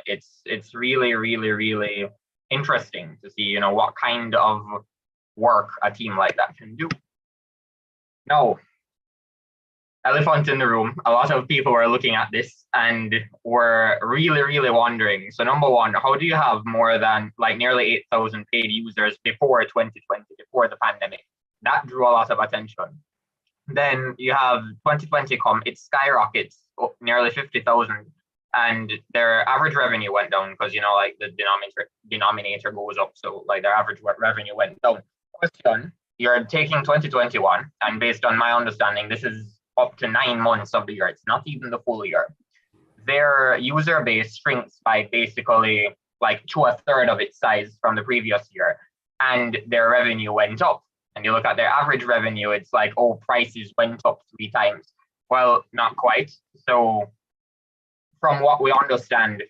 it's really, really, really interesting to see, you know, what kind of work a team like that can do. Now, elephant in the room, a lot of people were looking at this and were really, really wondering. So number one, how do you have more than like nearly 8,000 paid users before 2020, before the pandemic? That drew a lot of attention. Then you have 2020 come, it skyrockets up nearly 50,000, and their average revenue went down because, you know, like the denominator goes up. So like their average revenue went down. Question, you're taking 2021, and based on my understanding, this is up to 9 months of the year. It's not even the full year. Their user base shrinks by basically like to a third of its size from the previous year, and their revenue went up. And you look at their average revenue, it's like, oh, prices went up 3 times. Well, not quite. So from what we understand,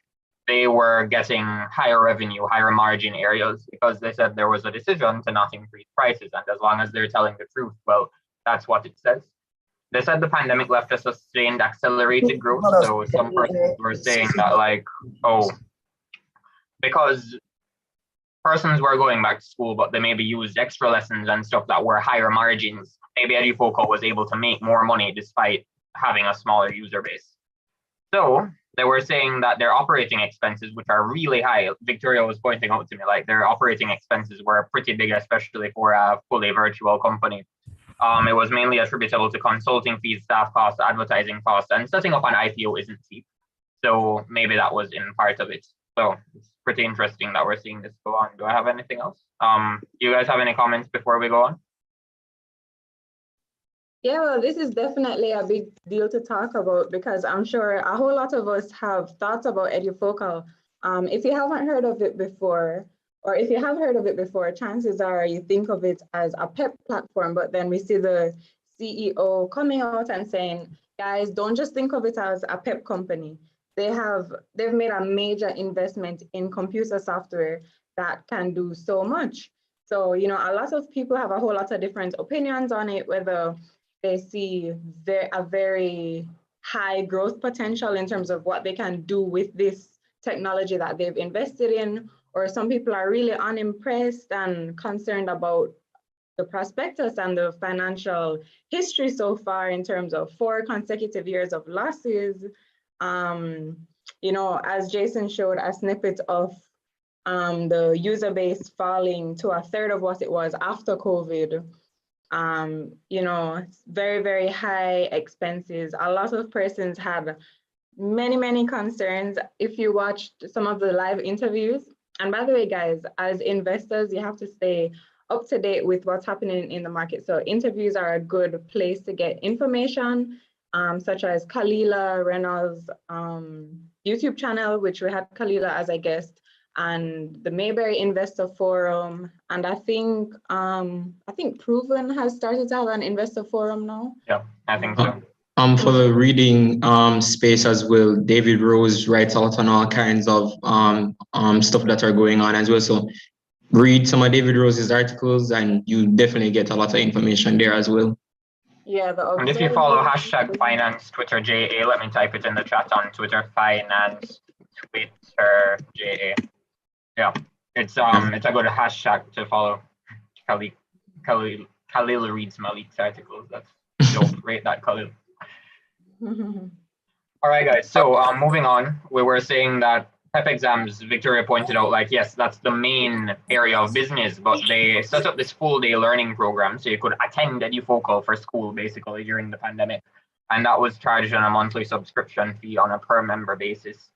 they were getting higher revenue, higher margin areas because they said there was a decision to not increase prices. And as long as they're telling the truth, well, that's what it says. They said the pandemic left a sustained accelerated growth. So some persons were saying that like, oh, because persons were going back to school, but they maybe used extra lessons and stuff that were higher margins. Maybe Edufocal was able to make more money despite having a smaller user base. So they were saying that their operating expenses, which are really high, Victoria was pointing out to me, like their operating expenses were pretty big, especially for a fully virtual company. It was mainly attributable to consulting fees, staff costs, advertising costs, and setting up an IPO isn't cheap. So maybe that was in part of it. So it's pretty interesting that we're seeing this go on. Do I have anything else? Do you guys have any comments before we go on? Yeah, well, this is definitely a big deal to talk about because I'm sure a whole lot of us have thoughts about Edufocal. If you haven't heard of it before, or if you have heard of it before, chances are you think of it as a PEP platform, but then we see the CEO coming out and saying, guys, don't just think of it as a PEP company. They've made a major investment in computer software that can do so much. So, you know, a lot of people have a whole lot of different opinions on it, whether they see a very high growth potential in terms of what they can do with this technology that they've invested in, or some people are really unimpressed and concerned about the prospectus and the financial history so far in terms of 4 consecutive years of losses. You know, as Jason showed a snippet of the user base falling to a third of what it was after COVID. You know, very, very high expenses. A lot of persons had many, many concerns. If you watched some of the live interviews, and by the way, guys, as investors, you have to stay up to date with what's happening in the market. So interviews are a good place to get information, such as Kalila Reynolds' YouTube channel, which we had Kalila as a guest, and the Mayberry Investor Forum, and I think Proven has started to have an investor forum now. Yeah, I think so. For the reading space as well, David Rose writes out on all kinds of stuff that are going on as well. So read some of David Rose's articles, and you definitely get a lot of information there as well. Yeah, and if you follow hashtag finance Twitter JA, let me type it in the chat on Twitter, finance Twitter JA. Yeah, it's a good hashtag to follow. Khalil reads Malik's articles. That's dope. Rate that, Khalil. All right, guys. So moving on, we were saying that Pep Exams, Victoria pointed out, like, yes, that's the main area of business, but they set up this full day learning program so you could attend Edufocal for school basically during the pandemic. And that was charged on a monthly subscription fee on a per member basis.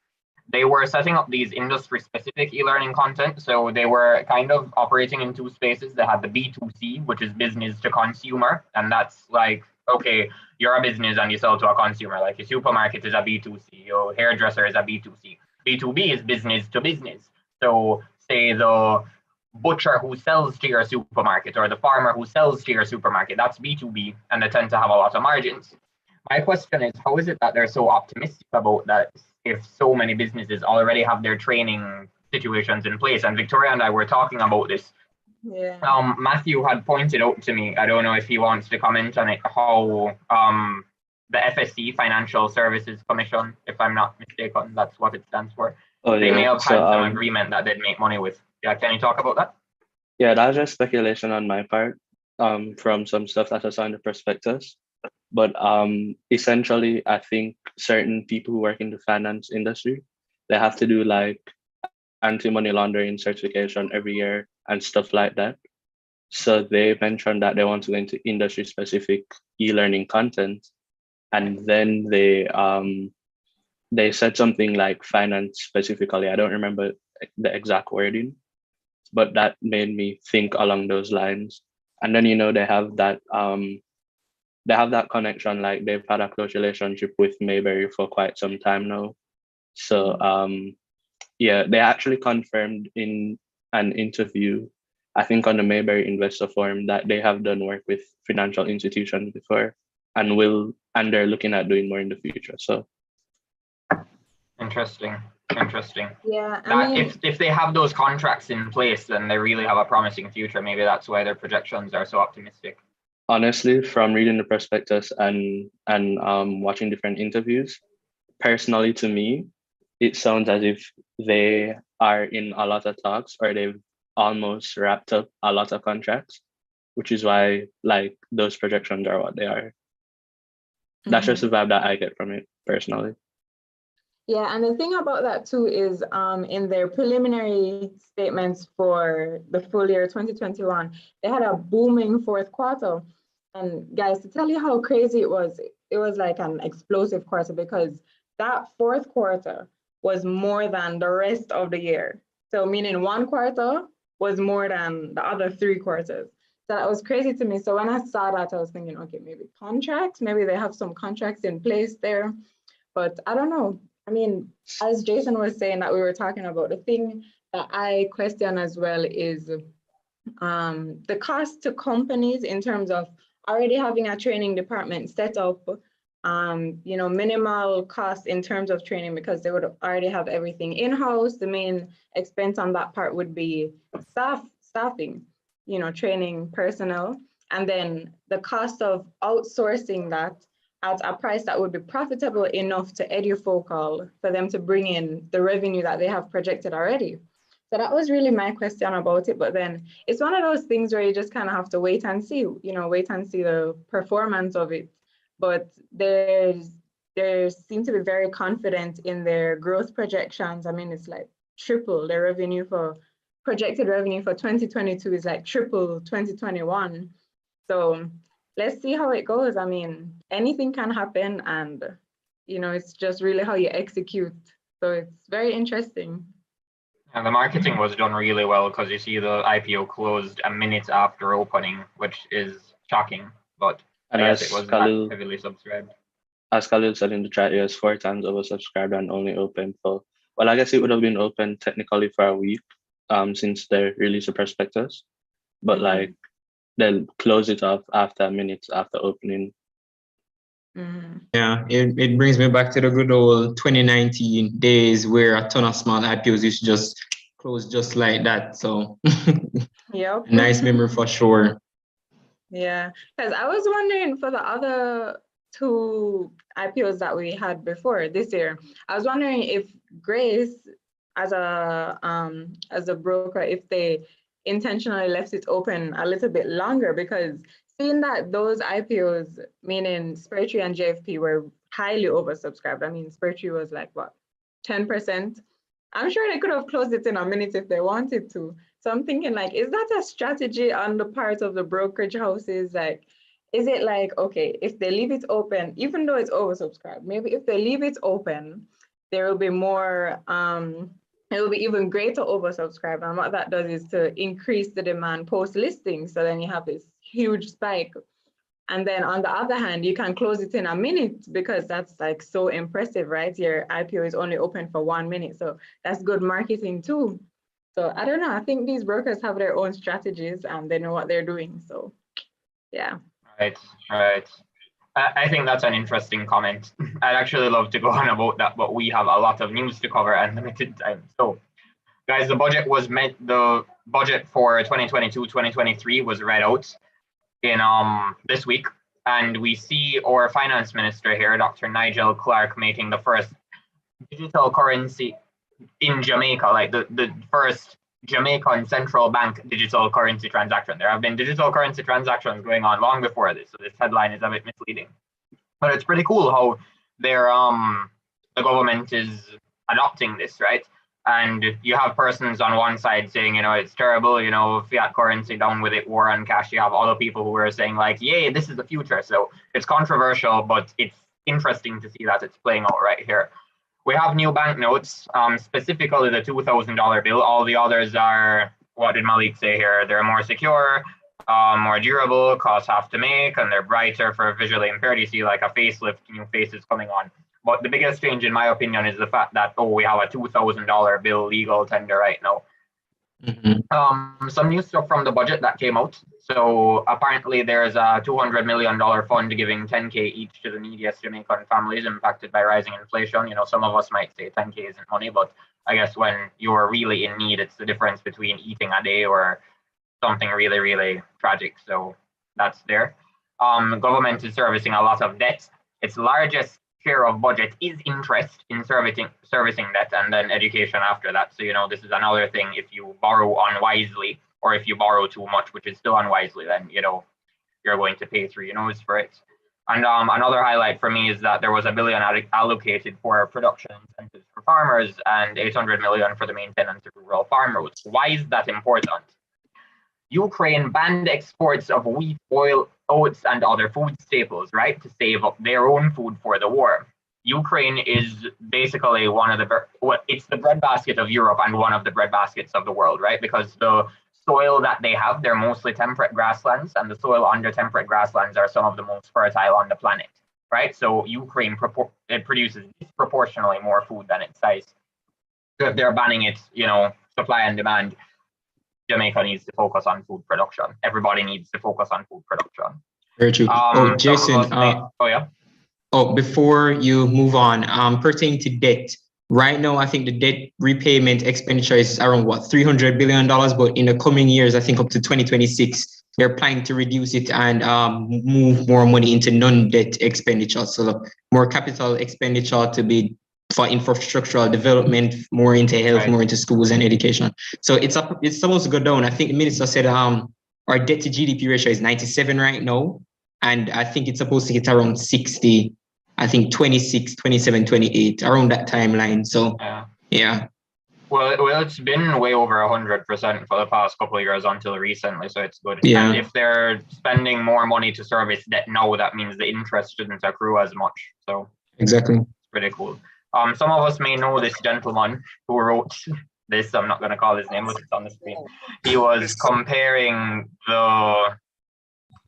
They were setting up these industry specific e-learning content. So they were kind of operating in 2 spaces. They had the B2C, which is business to consumer. And that's like, okay, you're a business and you sell to a consumer. Like your supermarket is a B2C, your hairdresser is a B2C. B2B is business to business. So say the butcher who sells to your supermarket or the farmer who sells to your supermarket, that's B2B, and they tend to have a lot of margins. My question is, how is it that they're so optimistic about that if so many businesses already have their training situations in place? And Victoria and I were talking about this. Yeah. Matthew had pointed out to me, I don't know if he wants to comment on it, how the FSC, Financial Services Commission, if I'm not mistaken, that's what it stands for. Oh They may yeah. have had some agreement that they'd make money with. Yeah, can you talk about that? Yeah, that's just speculation on my part, from some stuff that I saw in the prospectus. But essentially, I think certain people who work in the finance industry, they have to do like anti-money laundering certification every year and stuff like that. So they mentioned that they want to go into industry-specific e-learning content, and then they said something like finance specifically. I don't remember the exact wording, but that made me think along those lines. And then they have that connection, like they've had a close relationship with Mayberry for quite some time now. So yeah, they actually confirmed in an interview, I think on the Mayberry Investor Forum, that they have done work with financial institutions before and they're looking at doing more in the future. So Interesting. Yeah, If they have those contracts in place, then they really have a promising future. Maybe that's why their projections are so optimistic. honestly, from reading the prospectus and watching different interviews, personally to me, it sounds as if they are in a lot of talks or they've almost wrapped up a lot of contracts, which is why like those projections are what they are. That's just the vibe that I get from it personally. Yeah, and the thing about that too is in their preliminary statements for the full year 2021, they had a booming fourth quarter. And guys, to tell you how crazy it was like an explosive quarter, because that fourth quarter was more than the rest of the year. So meaning one quarter was more than the other three quarters. So that was crazy to me. So when I saw that, I was thinking, okay, maybe contracts, maybe they have some contracts in place there, but I don't know. I mean, as Jason was saying that we were talking about, the thing that I question as well is the cost to companies in terms of already having a training department set up, minimal cost in terms of training because they would already have everything in-house. The main expense on that part would be staffing, training personnel, and then the cost of outsourcing that at a price that would be profitable enough to Edufocal for them to bring in the revenue that they have projected already. So that was really my question about it. But then it's one of those things where you just kind of have to wait and see the performance of it. But they seem to be very confident in their growth projections. I mean, it's like triple their projected revenue for 2022 is like triple 2021. So let's see how it goes. I mean, anything can happen, and it's just really how you execute. So it's very interesting. And the marketing was done really well because you see the IPO closed a minute after opening, which is shocking, but and I guess it was heavily subscribed. As Khalil said in the chat, it was 4 times oversubscribed and only open for, well, I guess it would have been open technically for a week since they released the prospectus, but like they'll close it off after minutes after opening. Yeah, it brings me back to the good old 2019 days where a ton of small IPOs used to just close just like that. So yep. Nice memory for sure. Yeah, because I was wondering for the other 2 IPOs that we had before this year, I was wondering if Grace, as a broker, if they intentionally left it open a little bit longer, because seeing that those IPOs, meaning Spurtree and JFP, were highly oversubscribed. I mean, Spurtree was like, what, 10%? I'm sure they could have closed it in a minute if they wanted to. So I'm thinking, like, is that a strategy on the part of the brokerage houses? Like, is it like, okay, if they leave it open, even though it's oversubscribed, maybe if they leave it open, there will be more, it will be even greater oversubscribe. And what that does is to increase the demand post-listing. So then you have this huge spike. And then on the other hand, you can close it in a minute because that's like so impressive, right? Your IPO is only open for 1 minute. So that's good marketing too. So I don't know. I think these brokers have their own strategies and they know what they're doing. So yeah. Right. I think that's an interesting comment. I'd actually love to go on about that, but we have a lot of news to cover and limited time. So guys, the budget for 2022-2023 was read out in this week, and we see our finance minister here, Dr. Nigel Clark, making the first digital currency in Jamaica, like the first Jamaican central bank digital currency transaction. There have been digital currency transactions going on long before this, so this headline is a bit misleading. But it's pretty cool how the government is adopting this, right? And you have persons on one side saying, it's terrible, fiat currency, down with it, war on cash. You have other people who are saying like, yay, this is the future. So it's controversial, but it's interesting to see that it's playing out right here. We have new banknotes, specifically the $2,000 bill. All the others are, what did Monique say here? They're more secure, more durable, cost half to make, and they're brighter for visually impaired. You see like a facelift, new faces coming on. But the biggest change, in my opinion, is the fact that, we have a $2,000 bill legal tender right now. Mm-hmm. Some new stuff from the budget that came out. So apparently there's a $200 million fund giving 10K each to the neediest Jamaican families impacted by rising inflation. Some of us might say 10K isn't money, but I guess when you're really in need, it's the difference between eating a day or something really, really tragic. So that's there. Government is servicing a lot of debt. Its largest share of budget is interest in servicing debt, and then education after that. So, this is another thing. If you borrow unwisely, or if you borrow too much, which is still unwisely, then, you're going to pay through your nose for it. And another highlight for me is that there was $1 billion allocated for production incentives for farmers and $800 million for the maintenance of rural farm roads. Why is that important? Ukraine banned exports of wheat, oil, oats, and other food staples, right, to save up their own food for the war. Ukraine is basically it's the breadbasket of Europe and one of the breadbaskets of the world, right? Because the soil that they have, they're mostly temperate grasslands, and the soil under temperate grasslands are some of the most fertile on the planet, right? So Ukraine it produces disproportionately more food than its size. So if they're banning it, supply and demand, Jamaica needs to focus on food production. Everybody needs to focus on food production. Very true. Jason. Before you move on, pertaining to debt, right now, I think the debt repayment expenditure is around $300 billion, but in the coming years, I think up to 2026, they're planning to reduce it and move more money into non-debt expenditure. So more capital expenditure to be for infrastructural development, more into health, right, more into schools and education. So it's supposed to go down. I think the minister said our debt to GDP ratio is 97 right now. And I think it's supposed to get around 60, I think 26, 27, 28, around that timeline. So, yeah. Well, it's been way over 100% for the past couple of years until recently, so it's good. Yeah. And if they're spending more money to service debt now, that means the interest shouldn't accrue as much. So exactly, it's pretty cool. Some of us may know this gentleman who wrote this. I'm not going to call his name, but it's on the screen. He was comparing the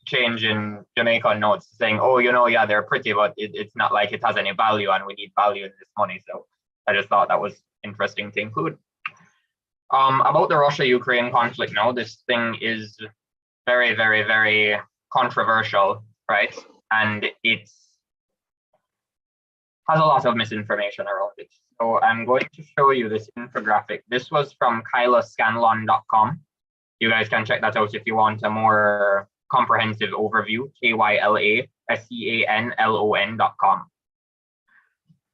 change in Jamaican notes, saying, yeah, they're pretty, but it's not like it has any value, and we need value in this money. So I just thought that was interesting to include. About the Russia-Ukraine conflict now, this thing is very, very, very controversial, right? And it has a lot of misinformation around it. So I'm going to show you this infographic. This was from kylascanlon.com. You guys can check that out if you want a more comprehensive overview, kylascanlon.com.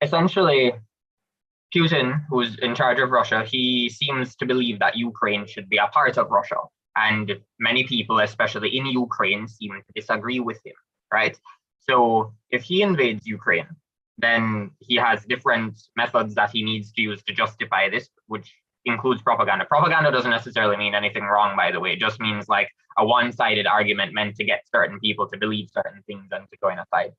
Essentially, Putin, who's in charge of Russia, he seems to believe that Ukraine should be a part of Russia. And many people, especially in Ukraine, seem to disagree with him, right? So if he invades Ukraine, then he has different methods that he needs to use to justify this, which includes propaganda. Propaganda doesn't necessarily mean anything wrong, by the way. It just means like a one-sided argument meant to get certain people to believe certain things and to join a side.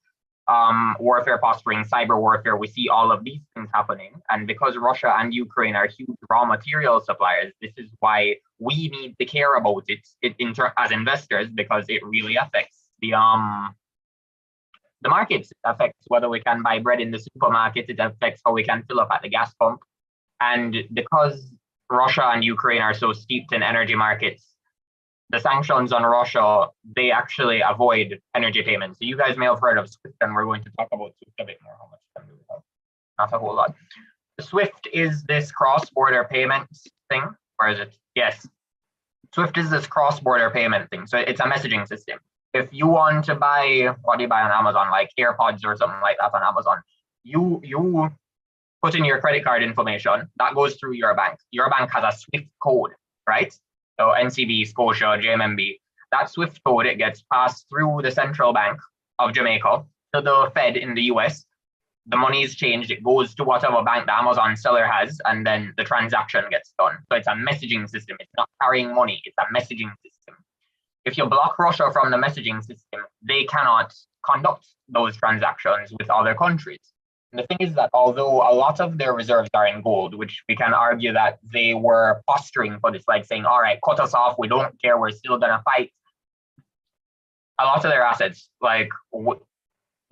Warfare posturing, cyber warfare, we see all of these things happening. And because Russia and Ukraine are huge raw material suppliers, this is why we need to care about it as investors, because it really affects the markets. It affects whether we can buy bread in the supermarket. It affects how we can fill up at the gas pump. And because Russia and Ukraine are so steeped in energy markets, the sanctions on Russia, they actually avoid energy payments. So you guys may have heard of SWIFT, and we're going to talk about SWIFT a bit more. How much can we have? Not a whole lot. SWIFT is this cross-border payments thing. Or is it? Yes. SWIFT is this cross-border payment thing. So it's a messaging system. If you want to buy, what do you buy on Amazon, like AirPods or something like that on Amazon, you put in your credit card information, that goes through your bank. Your bank has a SWIFT code, right? So NCB, Scotia, JMMB. That SWIFT code, it gets passed through the central bank of Jamaica to the Fed in the US. The money is changed, it goes to whatever bank the Amazon seller has, and then the transaction gets done. So it's a messaging system. It's not carrying money, it's a messaging system. If you block Russia from the messaging system, they cannot conduct those transactions with other countries. And the thing is that although a lot of their reserves are in gold, which we can argue that they were posturing for this, like saying, all right, cut us off, we don't care, we're still gonna fight. A lot of their assets, like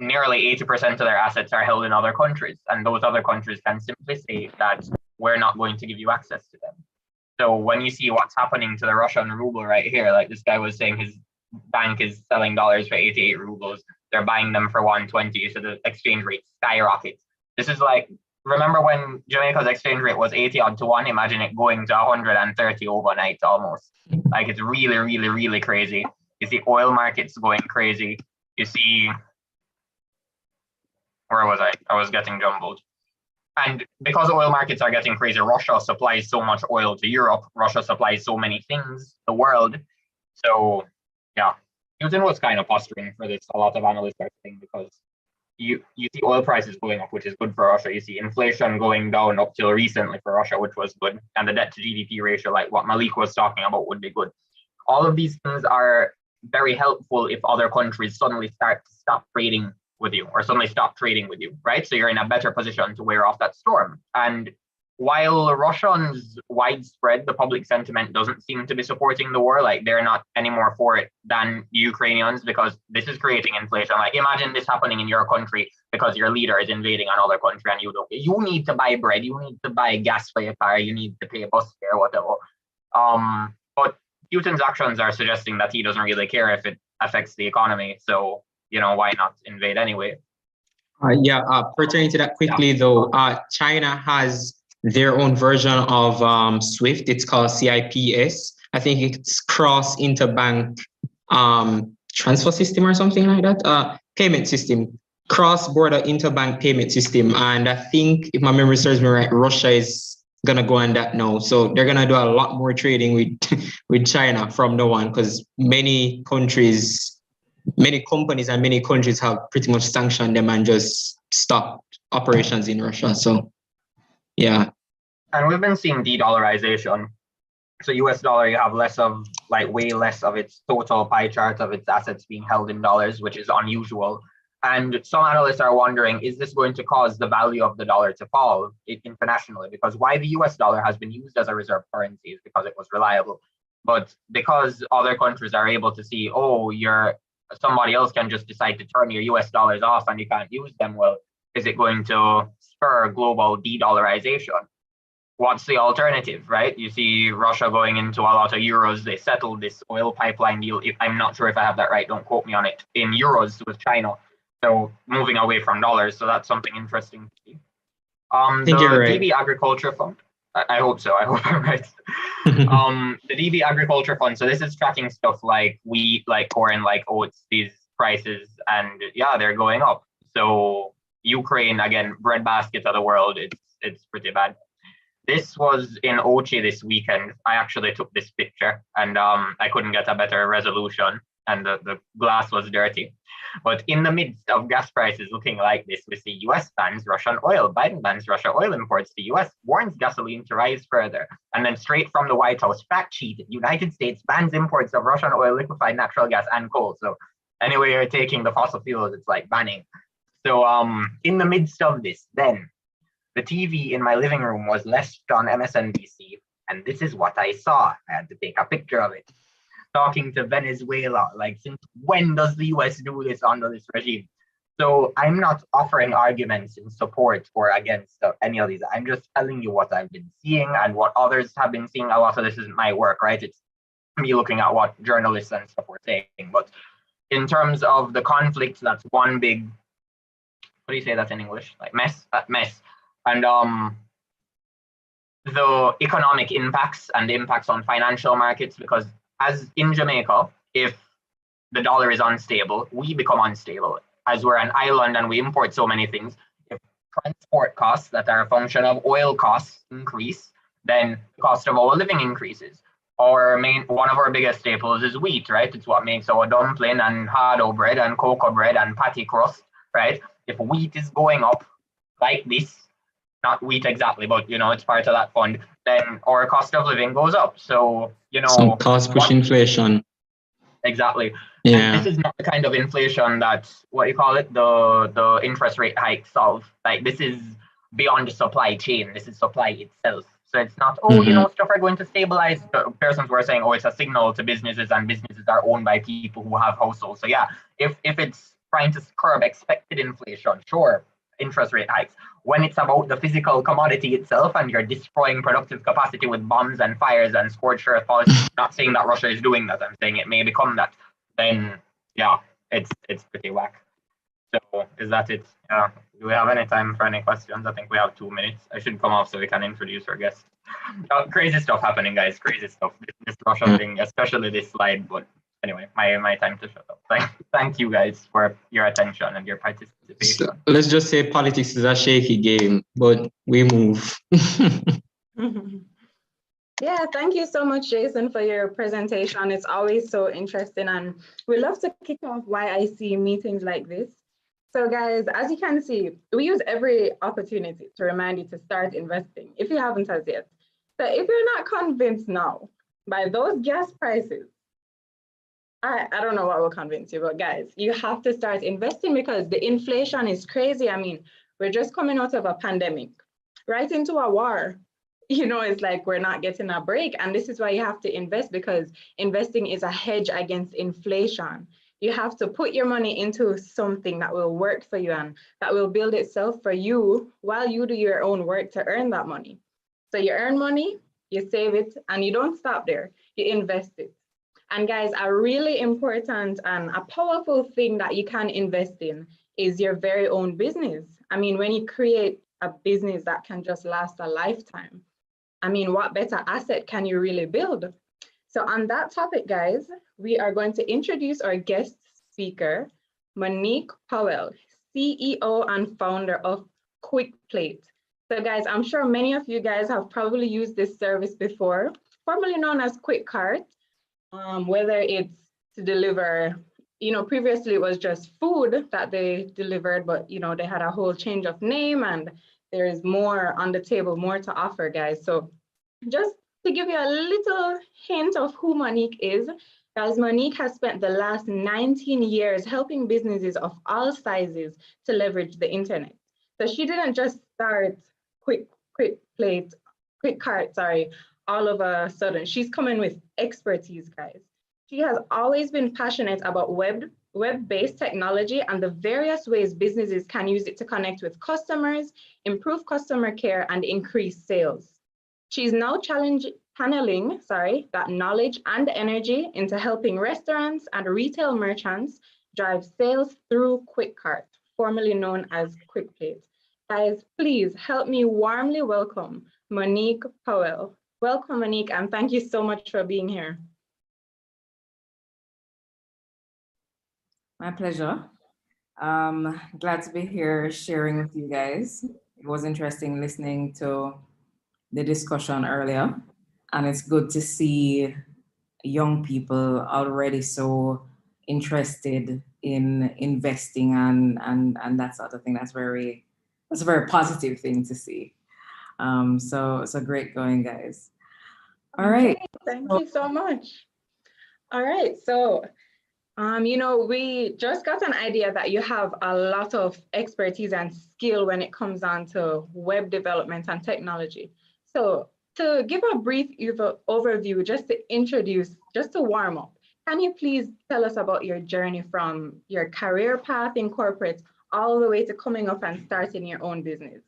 nearly 80% of their assets are held in other countries, and those other countries can simply say that we're not going to give you access to them. So when you see what's happening to the Russian ruble right here, like this guy was saying his bank is selling dollars for 88 rubles, they're buying them for 120, so the exchange rate skyrockets. This is like, remember when Jamaica's exchange rate was 80 odd to 1, imagine it going to 130 overnight almost. Like it's really, really, really crazy. You see oil markets going crazy. You see, where was I? I was getting jumbled. And because oil markets are getting crazy, Russia supplies so much oil to Europe. Russia supplies so many things to the world. So yeah, Putin was kind of posturing for this. A lot of analysts are saying, because you see oil prices going up, which is good for Russia. You see inflation going down up till recently for Russia, which was good. And the debt to GDP ratio, like what Monique was talking about, would be good. All of these things are very helpful if other countries suddenly start to stop trading with you or suddenly stop trading with you, right? So you're in a better position to wear off that storm. And while Russians widespread, the public sentiment doesn't seem to be supporting the war, like they're not any more for it than Ukrainians, because this is creating inflation. Like imagine this happening in your country because your leader is invading another country and you need to buy bread, you need to buy gas for your car, you need to pay bus fare, whatever. But Putin's actions are suggesting that he doesn't really care if it affects the economy. So, you know, why not invade anyway? Pertaining to that quickly though, China has their own version of SWIFT. It's called CIPS. I think it's cross interbank transfer system or something like that. Payment system, cross-border interbank payment system. And I think, if my memory serves me right, Russia is gonna go on that now. So they're gonna do a lot more trading with China from now on, because many companies and many countries have pretty much sanctioned them and just stopped operations in Russia. So yeah. And we've been seeing de-dollarization. So US dollar, you have way less of its total pie chart of its assets being held in dollars, which is unusual. And some analysts are wondering, is this going to cause the value of the dollar to fall internationally? Because why the US dollar has been used as a reserve currency is because it was reliable. But because other countries are able to see, oh, somebody else can just decide to turn your US dollars off and you can't use them, well, is it going to spur global de-dollarization? What's the alternative, right? You see Russia going into a lot of euros. They settled this oil pipeline deal. I'm not sure if I have that right, don't quote me on it, in euros with China. So moving away from dollars. So that's something interesting to see. I think you're right. DB Agriculture Fund. I hope so. I hope I'm right. The DB Agriculture Fund. So this is tracking stuff like wheat, like corn, like oats, these prices, and yeah, they're going up. So Ukraine, again, breadbasket of the world. It's pretty bad. This was in Ochi this weekend. I actually took this picture, and I couldn't get a better resolution, and the glass was dirty. But in the midst of gas prices looking like this, we see US bans Russian oil. Biden bans Russia oil imports to US, warns gasoline to rise further. And then straight from the White House, fact sheet, United States bans imports of Russian oil, liquefied natural gas, and coal. So anyway, you're taking the fossil fuels, it's like banning. So in the midst of this, then the TV in my living room was left on MSNBC, and this is what I saw. I had to take a picture of it. Talking to Venezuela, like, since when does the US do this under this regime? So I'm not offering arguments in support or against any of these. I'm just telling you what I've been seeing and what others have been seeing. A lot of this isn't my work, right? It's me looking at what journalists and stuff were saying. But in terms of the conflict, that's one big, what do you say that in English? Like mess. And the economic impacts and the impacts on financial markets, because as in Jamaica, if the dollar is unstable, we become unstable. As we're an island and we import so many things, if transport costs that are a function of oil costs increase, then the cost of our living increases. One of our biggest staples is wheat, right? It's what makes our dumpling and hardo bread and cocoa bread and patty crust, right? If wheat is going up like this, not wheat exactly, but it's part of that fund, then our cost of living goes up. So, Some cost push inflation. Exactly. Yeah. And this is not the kind of inflation that, the interest rate hikes solve. Like, this is beyond the supply chain. This is supply itself. So it's not, stuff are going to stabilize. The persons were saying, it's a signal to businesses, and businesses are owned by people who have households. So yeah, if it's trying to curb expected inflation, sure, interest rate hikes. When it's about the physical commodity itself and you're destroying productive capacity with bombs and fires and scorched earth policy, not saying that Russia is doing that, I'm saying it may become that, then yeah, it's pretty whack. So is that it? Do we have any time for any questions? I think we have 2 minutes. I should come off so we can introduce our guest. Crazy stuff happening, guys. Crazy stuff. This Russia thing, especially this slide. But anyway, my time to shut up. Thank you guys for your attention and your participation. So, let's just say politics is a shaky game, but we move. Yeah, thank you so much, Jason, for your presentation. It's always so interesting, and we love to kick off YIC meetings like this. So guys, as you can see, we use every opportunity to remind you to start investing if you haven't as yet. So if you're not convinced now by those gas prices, I don't know what will convince you, but guys, you have to start investing because the inflation is crazy. I mean, we're just coming out of a pandemic, right into a war. It's like we're not getting a break. And this is why you have to invest, because investing is a hedge against inflation. You have to put your money into something that will work for you and that will build itself for you while you do your own work to earn that money. So you earn money, you save it, and you don't stop there, you invest it. And guys, a really important and a powerful thing that you can invest in is your very own business. I mean, when you create a business that can just last a lifetime, I mean, what better asset can you really build? So on that topic, guys, we are going to introduce our guest speaker, Monique Powell, CEO and founder of QuickPlate. So guys, I'm sure many of you guys have probably used this service before, formerly known as QuickCart, whether it's to deliver, previously it was just food that they delivered, but they had a whole change of name and there is more on the table, more to offer, guys. So just to give you a little hint of who Monique is, guys, Monique has spent the last 19 years helping businesses of all sizes to leverage the internet. So she didn't just start QuickCart, all of a sudden. She's coming with expertise, guys. She has always been passionate about web-based technology and the various ways businesses can use it to connect with customers, improve customer care, and increase sales. She's now channeling that knowledge and energy into helping restaurants and retail merchants drive sales through QuickCart, formerly known as QuickPlate. Guys, please help me warmly welcome Monique Powell. Welcome, Monique, and thank you so much for being here. My pleasure. Glad to be here sharing with you guys. It was interesting listening to the discussion earlier, and it's good to see young people already so interested in investing and that sort of thing. That's a very positive thing to see. So great going, guys. All right. Okay, thank you so much. All right, so we just got an idea that you have a lot of expertise and skill when it comes down to web development and technology. So to give a brief overview, just to introduce, just to warm up, can you please tell us about your journey from your career path in corporate all the way to coming up and starting your own business?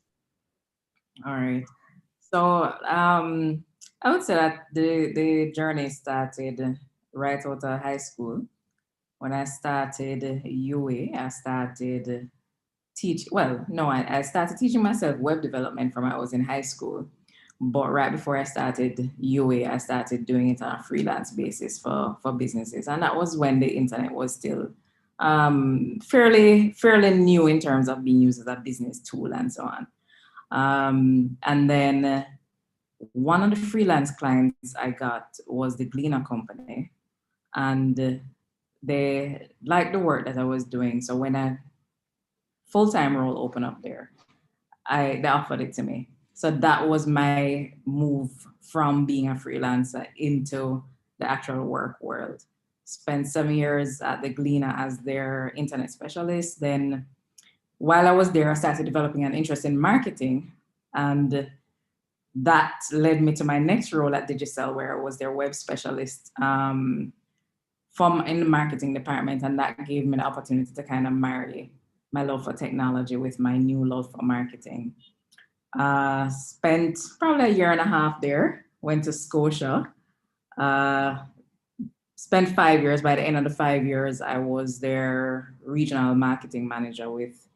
All right. So I would say that the journey started right out of high school. When I started UWI, I started I started teaching myself web development from when I was in high school. But right before I started UWI, I started doing it on a freelance basis for businesses. And that was when the internet was still fairly new in terms of being used as a business tool and so on. And then one of the freelance clients I got was the Gleaner company, and they liked the work that I was doing. So when a full-time role opened up there, they offered it to me. So that was my move from being a freelancer into the actual work world. Spent 7 years at the Gleaner as their internet specialist. Then while I was there, I started developing an interest in marketing, and that led me to my next role at Digicel, where I was their web specialist in the marketing department, and that gave me the opportunity to kind of marry my love for technology with my new love for marketing. Spent probably a year and a half there, went to Scotia, spent 5 years. By the end of the 5 years, I was their regional marketing manager with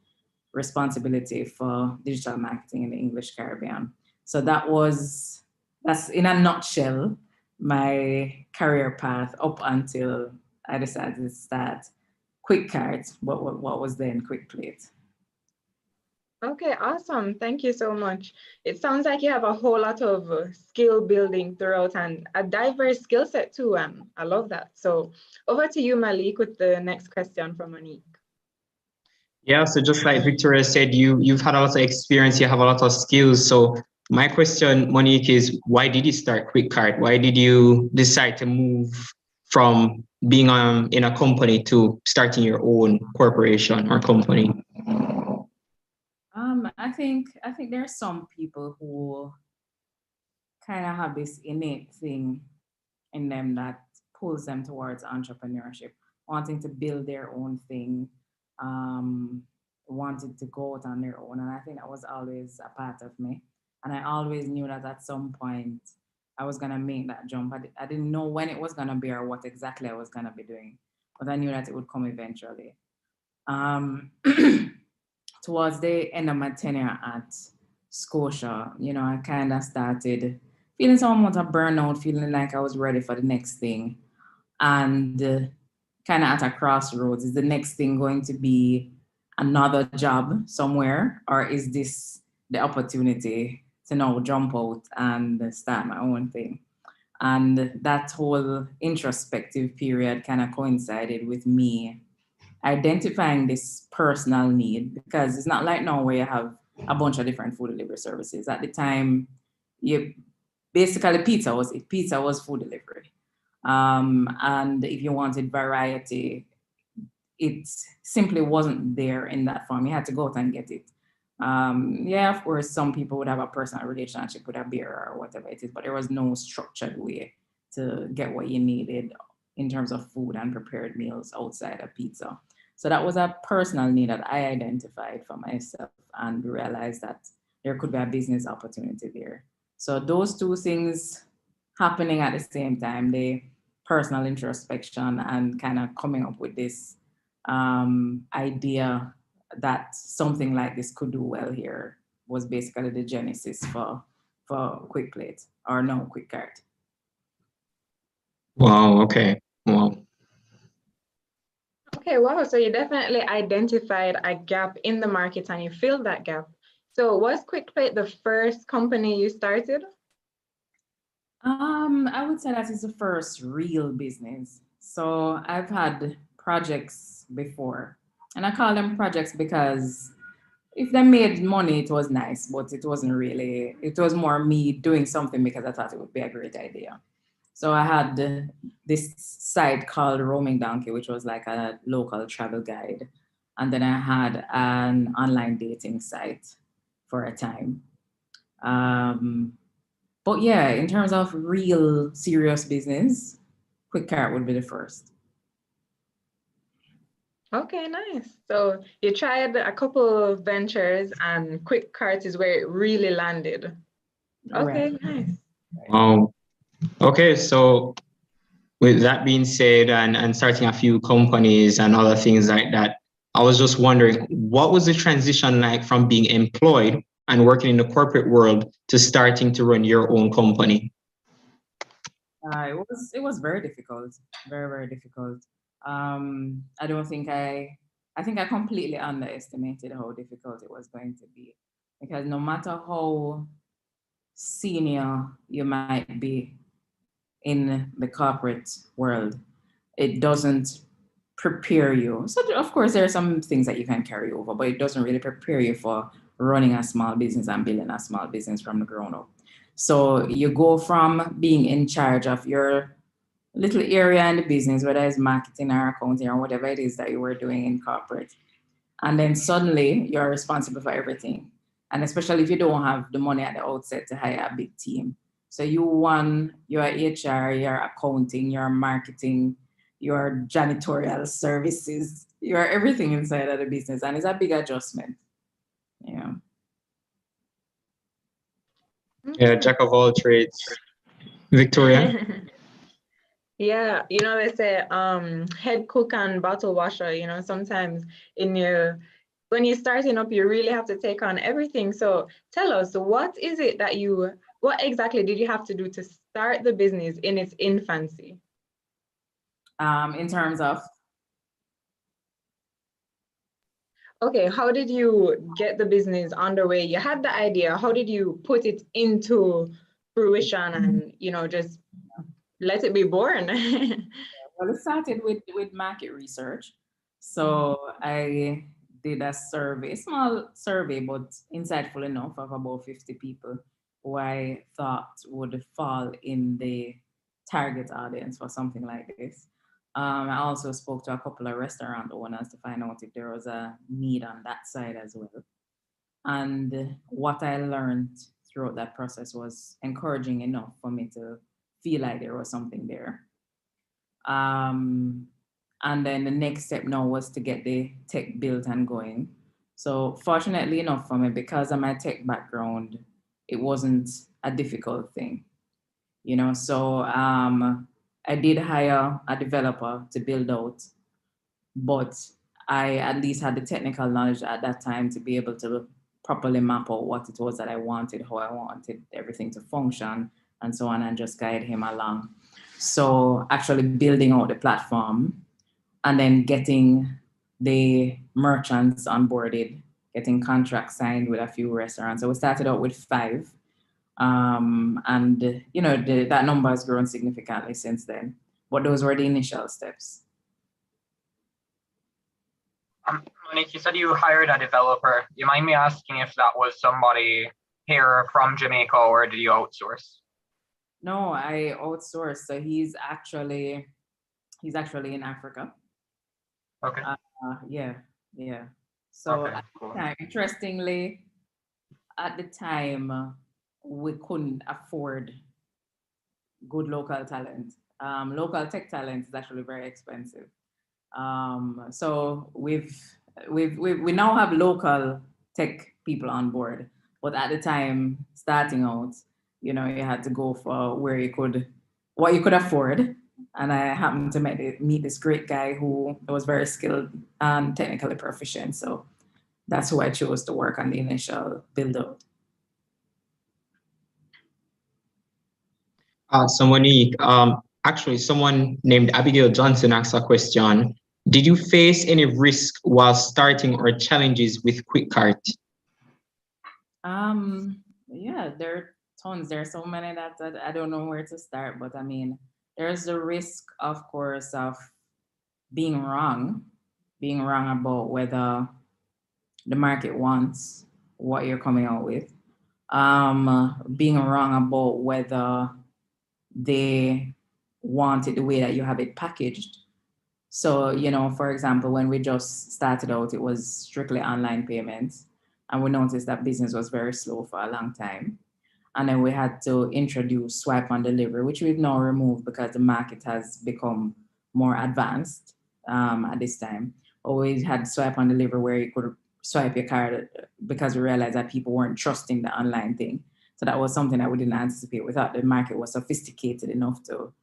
responsibility for digital marketing in the English Caribbean. So that's in a nutshell, my career path up until I decided to start QuickCart, what was then QuickPlate. Okay, awesome. Thank you so much. It sounds like you have a whole lot of skill building throughout and a diverse skill set too. I love that. So over to you, Malik, with the next question from Monique. Yeah, so just like Victoria said, you've had a lot of experience, you have a lot of skills. So my question, Monique, is why did you start QuickCart? Why did you decide to move from being in a company to starting your own corporation or company? I think there are some people who kind of have this innate thing in them that pulls them towards entrepreneurship, wanting to build their own thing, wanted to go out on their own. And I think that was always a part of me. And I always knew that at some point I was going to make that jump. I didn't know when it was going to be or what exactly I was going to be doing, but I knew that it would come eventually. Towards the end of my tenure at Scotia, I kind of started feeling some amount of burnout, feeling like I was ready for the next thing. And kind of at a crossroads, is the next thing going to be another job somewhere, or is this the opportunity to now jump out and start my own thing? And that whole introspective period kind of coincided with me identifying this personal need, because it's not like now where you have a bunch of different food delivery services. At the time, basically pizza was food delivery. And if you wanted variety, it simply wasn't there in that form. You had to go out and get it. Of course, some people would have a personal relationship with a beer or whatever it is, but there was no structured way to get what you needed in terms of food and prepared meals outside of pizza. So that was a personal need that I identified for myself and realized that there could be a business opportunity there. So those two things happening at the same time, the personal introspection and kind of coming up with this idea that something like this could do well here, was basically the genesis for QuickPlate, or no, QuickCart. Wow, okay. Wow. Okay, wow. So you definitely identified a gap in the market and you filled that gap. So was QuickPlate the first company you started? I would say that is the first real business. So I've had projects before, and I call them projects because if they made money, it was nice, but it wasn't really, it was more me doing something because I thought it would be a great idea. So I had this site called Roaming Donkey, which was like a local travel guide. And then I had an online dating site for a time. But yeah, in terms of real serious business, QuickCart would be the first. Okay, nice. So you tried a couple of ventures and QuickCart is where it really landed. Okay, Right. nice. Okay, so with that being said, and starting a few companies and other things like that, I was just wondering, what was the transition like from being employed and working in the corporate world to starting to run your own company? It was very difficult, very, very difficult. I don't think I think I completely underestimated how difficult it was going to be, because no matter how senior you might be in the corporate world, it doesn't prepare you. So of course there are some things that you can carry over, but it doesn't really prepare you for running a small business and building a small business from the ground up. So you go from being in charge of your little area in the business, whether it's marketing or accounting or whatever it is that you were doing in corporate, and then suddenly you're responsible for everything. And especially if you don't have the money at the outset to hire a big team. So you won your HR, your accounting, your marketing, your janitorial services, your everything inside of the business. And it's a big adjustment. Yeah. Yeah, jack of all trades. Victoria? Yeah, you know, they say head cook and bottle washer, you know, sometimes when you're starting up, you really have to take on everything. So tell us, what exactly did you have to do to start the business in its infancy? In terms of? Okay, how did you get the business underway? You had the idea, how did you put it into fruition and, you know, just let it be born? Well, it started with market research. So I did a survey, a small survey, but insightful enough, of about 50 people who I thought would fall in the target audience for something like this. I also spoke to a couple of restaurant owners to find out if there was a need on that side as well. And what I learned throughout that process was encouraging enough for me to feel like there was something there. And then the next step now was to get the tech built and going. So fortunately enough for me, because of my tech background, it wasn't a difficult thing, you know. So I did hire a developer to build out, but I at least had the technical knowledge at that time to be able to properly map out what it was that I wanted, how I wanted everything to function, and so on, and just guide him along. So actually building out the platform and then getting the merchants onboarded, getting contracts signed with a few restaurants. So we started out with 5. And you know, that number has grown significantly since then. But those were the initial steps. Monique, you said you hired a developer. You mind me asking if that was somebody here from Jamaica, or did you outsource? No, I outsourced. So he's actually in Africa. Okay. Yeah. So okay, cool. interestingly, at the time, we couldn't afford good local talent. Local tech talent is actually very expensive. So we now have local tech people on board, but at the time starting out, you know, you had to go for what you could afford. And I happened to meet this great guy who was very skilled and technically proficient. So that's who I chose to work on the initial build out. So Monique, actually someone named Abigail Johnson asked a question. Did you face any risk while starting or challenges with QuickCart? Yeah, there are tons. There are so many that I don't know where to start, but I mean, there's the risk, of course, of being wrong about whether the market wants what you're coming out with, being wrong about whether they want it the way that you have it packaged. So, you know, for example, when we just started out, it was strictly online payments, and we noticed that business was very slow for a long time. And then we had to introduce swipe on delivery, which we've now removed because the market has become more advanced at this time. Or we had swipe on delivery where you could swipe your card, because we realized that people weren't trusting the online thing. So that was something that we didn't anticipate. We thought the market was sophisticated enough to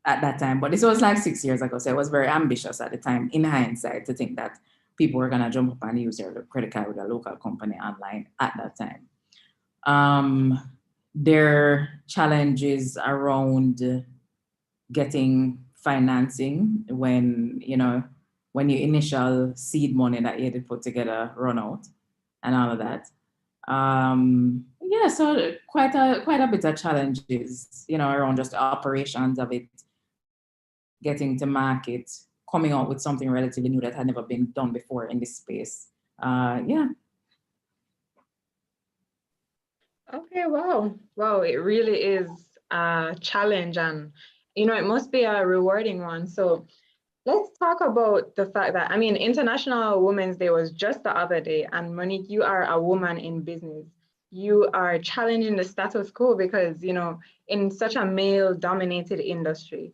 at that time. But this was like 6 years ago. So it was very ambitious at the time, in hindsight, to think that people were going to jump up and use their credit card with a local company online at that time. There are challenges around getting financing when, you know, when your initial seed money that you had to put together run out and all of that. Yeah, so quite a bit of challenges, you know, around just the operations of it, getting to market, coming out with something relatively new that had never been done before in this space. Yeah. Okay, wow. Wow, it really is a challenge, and you know, it must be a rewarding one. So let's talk about the fact that, I mean, International Women's Day was just the other day, and Monique, you are a woman in business. You are challenging the status quo because, you know, in such a male-dominated industry.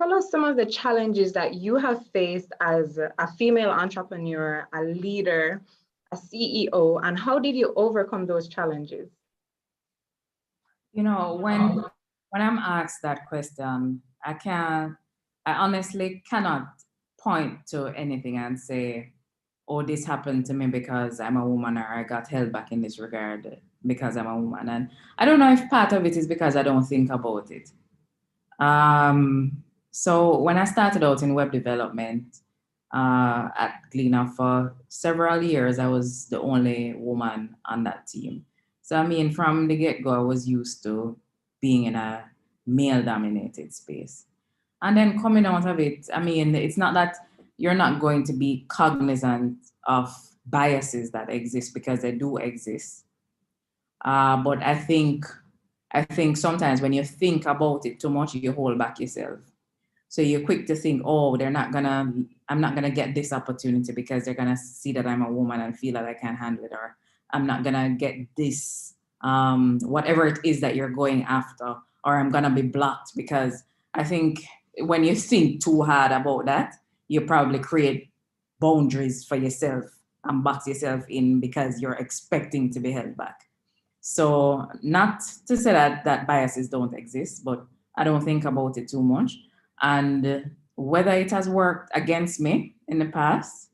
Tell us some of the challenges that you have faced as a female entrepreneur, a leader, a CEO, and how did you overcome those challenges? You know, when I'm asked that question, I honestly cannot point to anything and say, oh, this happened to me because I'm a woman, or I got held back in this regard because I'm a woman. And I don't know if part of it is because I don't think about it. So when I started out in web development at Gleaner for several years, I was the only woman on that team. So I mean, from the get-go, I was used to being in a male-dominated space. And then coming out of it, I mean, it's not that you're not going to be cognizant of biases that exist, because they do exist. But I think sometimes when you think about it too much, you hold back yourself. So you're quick to think, oh, I'm not gonna get this opportunity because they're gonna see that I'm a woman and feel that I can't handle it, or I'm not gonna get this, whatever it is that you're going after, or I'm gonna be blocked. Because I think when you think too hard about that, you probably create boundaries for yourself and box yourself in because you're expecting to be held back. So not to say that biases don't exist, but I don't think about it too much. And whether it has worked against me in the past,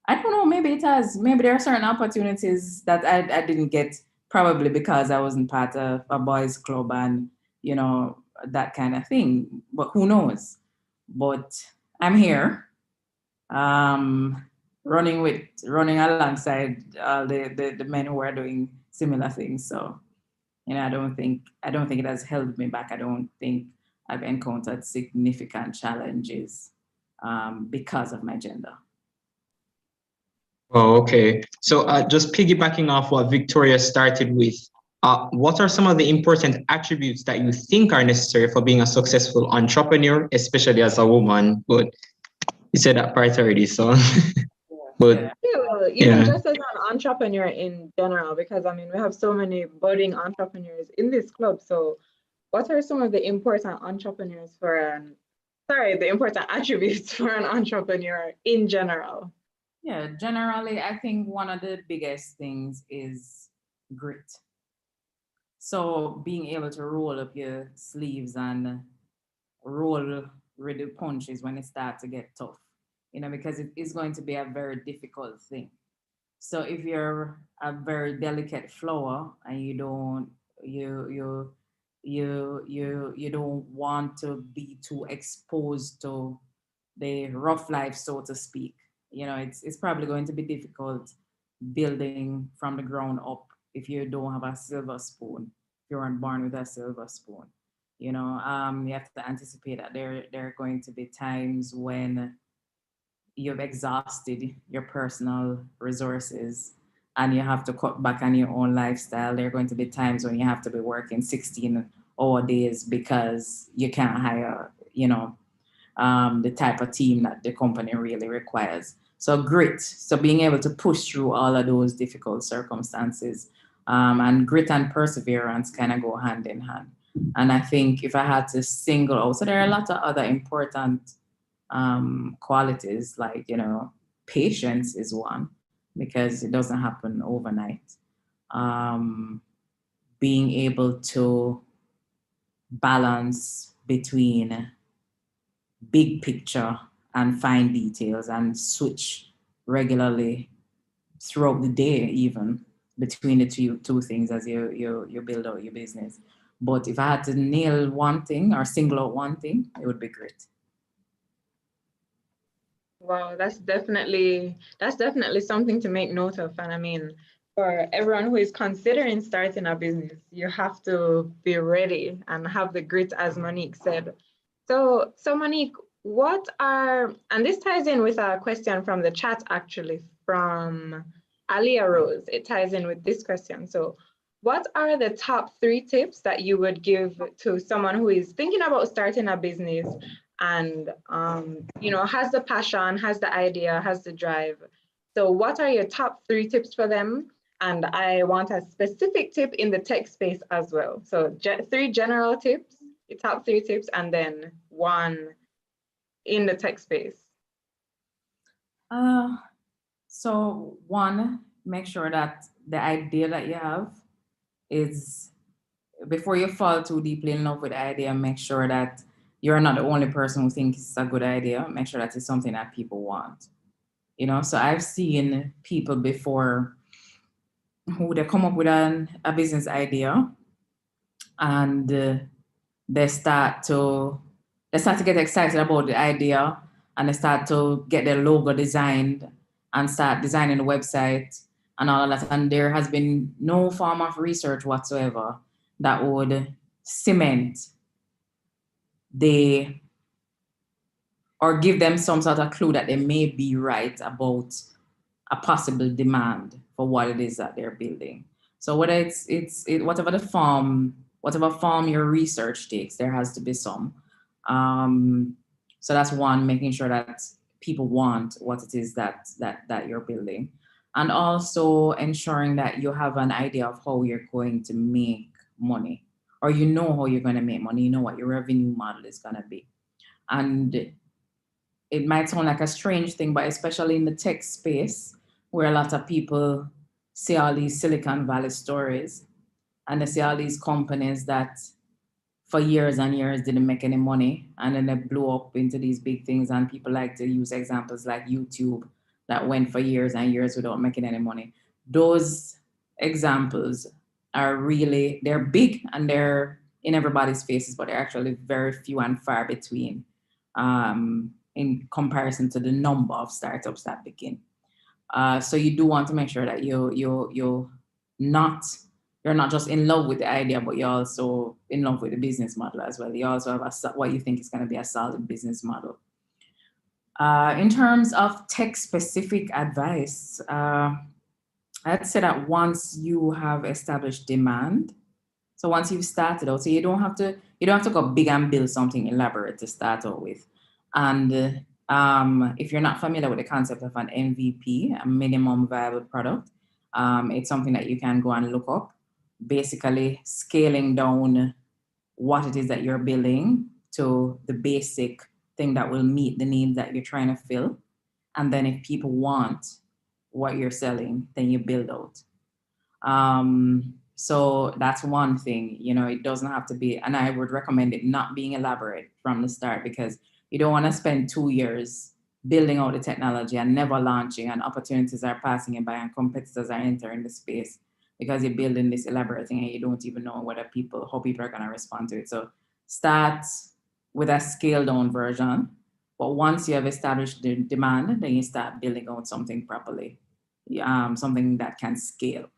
I don't know, maybe it has. Maybe there are certain opportunities that I didn't get, probably because I wasn't part of a boys' club and, you know, that kind of thing. But who knows? But I'm here, running alongside the men who are doing similar things. So, you know, I don't think it has held me back. I don't think I've encountered significant challenges because of my gender. Oh, okay. So just piggybacking off what Victoria started with, what are some of the important attributes that you think are necessary for being a successful entrepreneur, especially as a woman? But you said that part already, so. But Yeah, even just as an entrepreneur in general, because I mean, we have so many budding entrepreneurs in this club. So what are some of the important the important attributes for an entrepreneur in general? Yeah, generally, I think one of the biggest things is grit. So being able to roll up your sleeves and roll with the punches when it starts to get tough, you know, because it is going to be a very difficult thing. So if you're a very delicate flower and you don't want to be too exposed to the rough life, so to speak, you know, it's probably going to be difficult building from the ground up if you don't have a silver spoon, if you weren't born with a silver spoon. You know, you have to anticipate that there are going to be times when you've exhausted your personal resources and you have to cut back on your own lifestyle. There are going to be times when you have to be working 16-hour days because you can't hire, you know, the type of team that the company really requires. So grit, so being able to push through all of those difficult circumstances, and grit and perseverance kind of go hand in hand. And I think if I had to single out, so there are a lot of other important qualities, like, you know, patience is one, because it doesn't happen overnight. Being able to balance between big picture and fine details and switch regularly throughout the day, even between the two things as you build out your business. But if I had to nail one thing or single out one thing, it would be grit. Wow, that's definitely something to make note of. And I mean, for everyone who is considering starting a business, you have to be ready and have the grit, as Monique said. So Monique, and this ties in with a question from the chat, actually, from Alia Rose. It ties in with this question. So what are the top 3 tips that you would give to someone who is thinking about starting a business and has the passion, has the idea, has the drive? So what are your top 3 tips for them? And I want a specific tip in the tech space as well. So 3 general tips, the top 3 tips, and then 1 in the tech space. So 1, make sure that the idea that you have is, before you fall too deeply in love with the idea, make sure that you're not the only person who thinks it's a good idea. Make sure that it's something that people want. So I've seen people before who they come up with a business idea, and they start to get excited about the idea, and they start to get their logo designed and start designing the website and all of that. And there has been no form of research whatsoever that would cement or give them some sort of clue that they may be right about a possible demand for what it is that they're building. So whether it's whatever form your research takes, there has to be some. So that's 1, making sure that people want what it is that you're building, and also ensuring that you have an idea of how you're going to make money, or how you're going to make money. You know what your revenue model is going to be. And it might sound like a strange thing, but especially in the tech space, where a lot of people see all these Silicon Valley stories, and they see all these companies that for years and years didn't make any money, and then they blew up into these big things. And people like to use examples like YouTube that went for years and years without making any money. Those examples are they're big and they're in everybody's faces, but they're actually very few and far between in comparison to the number of startups that begin. So you do want to make sure that you're not just in love with the idea, but you're also in love with the business model as well. You also have what you think is going to be a solid business model. In terms of tech-specific advice, I'd say that once you have established demand, so once you've started out, so you don't have to go big and build something elaborate to start out with. And if you're not familiar with the concept of an MVP, a minimum viable product, it's something that you can go and look up. Basically, scaling down what it is that you're building to the basic thing that will meet the needs that you're trying to fill. And then if people want what you're selling, then you build out. So that's 1 thing. It doesn't have to be, and I would recommend it not being elaborate from the start, because you don't want to spend 2 years building out the technology and never launching, and opportunities are passing you by and competitors are entering the space because you're building this elaborate thing and you don't even know how people are going to respond to it. So start with a scaled down version, but once you have established the demand, then you start building out something properly, something that can scale.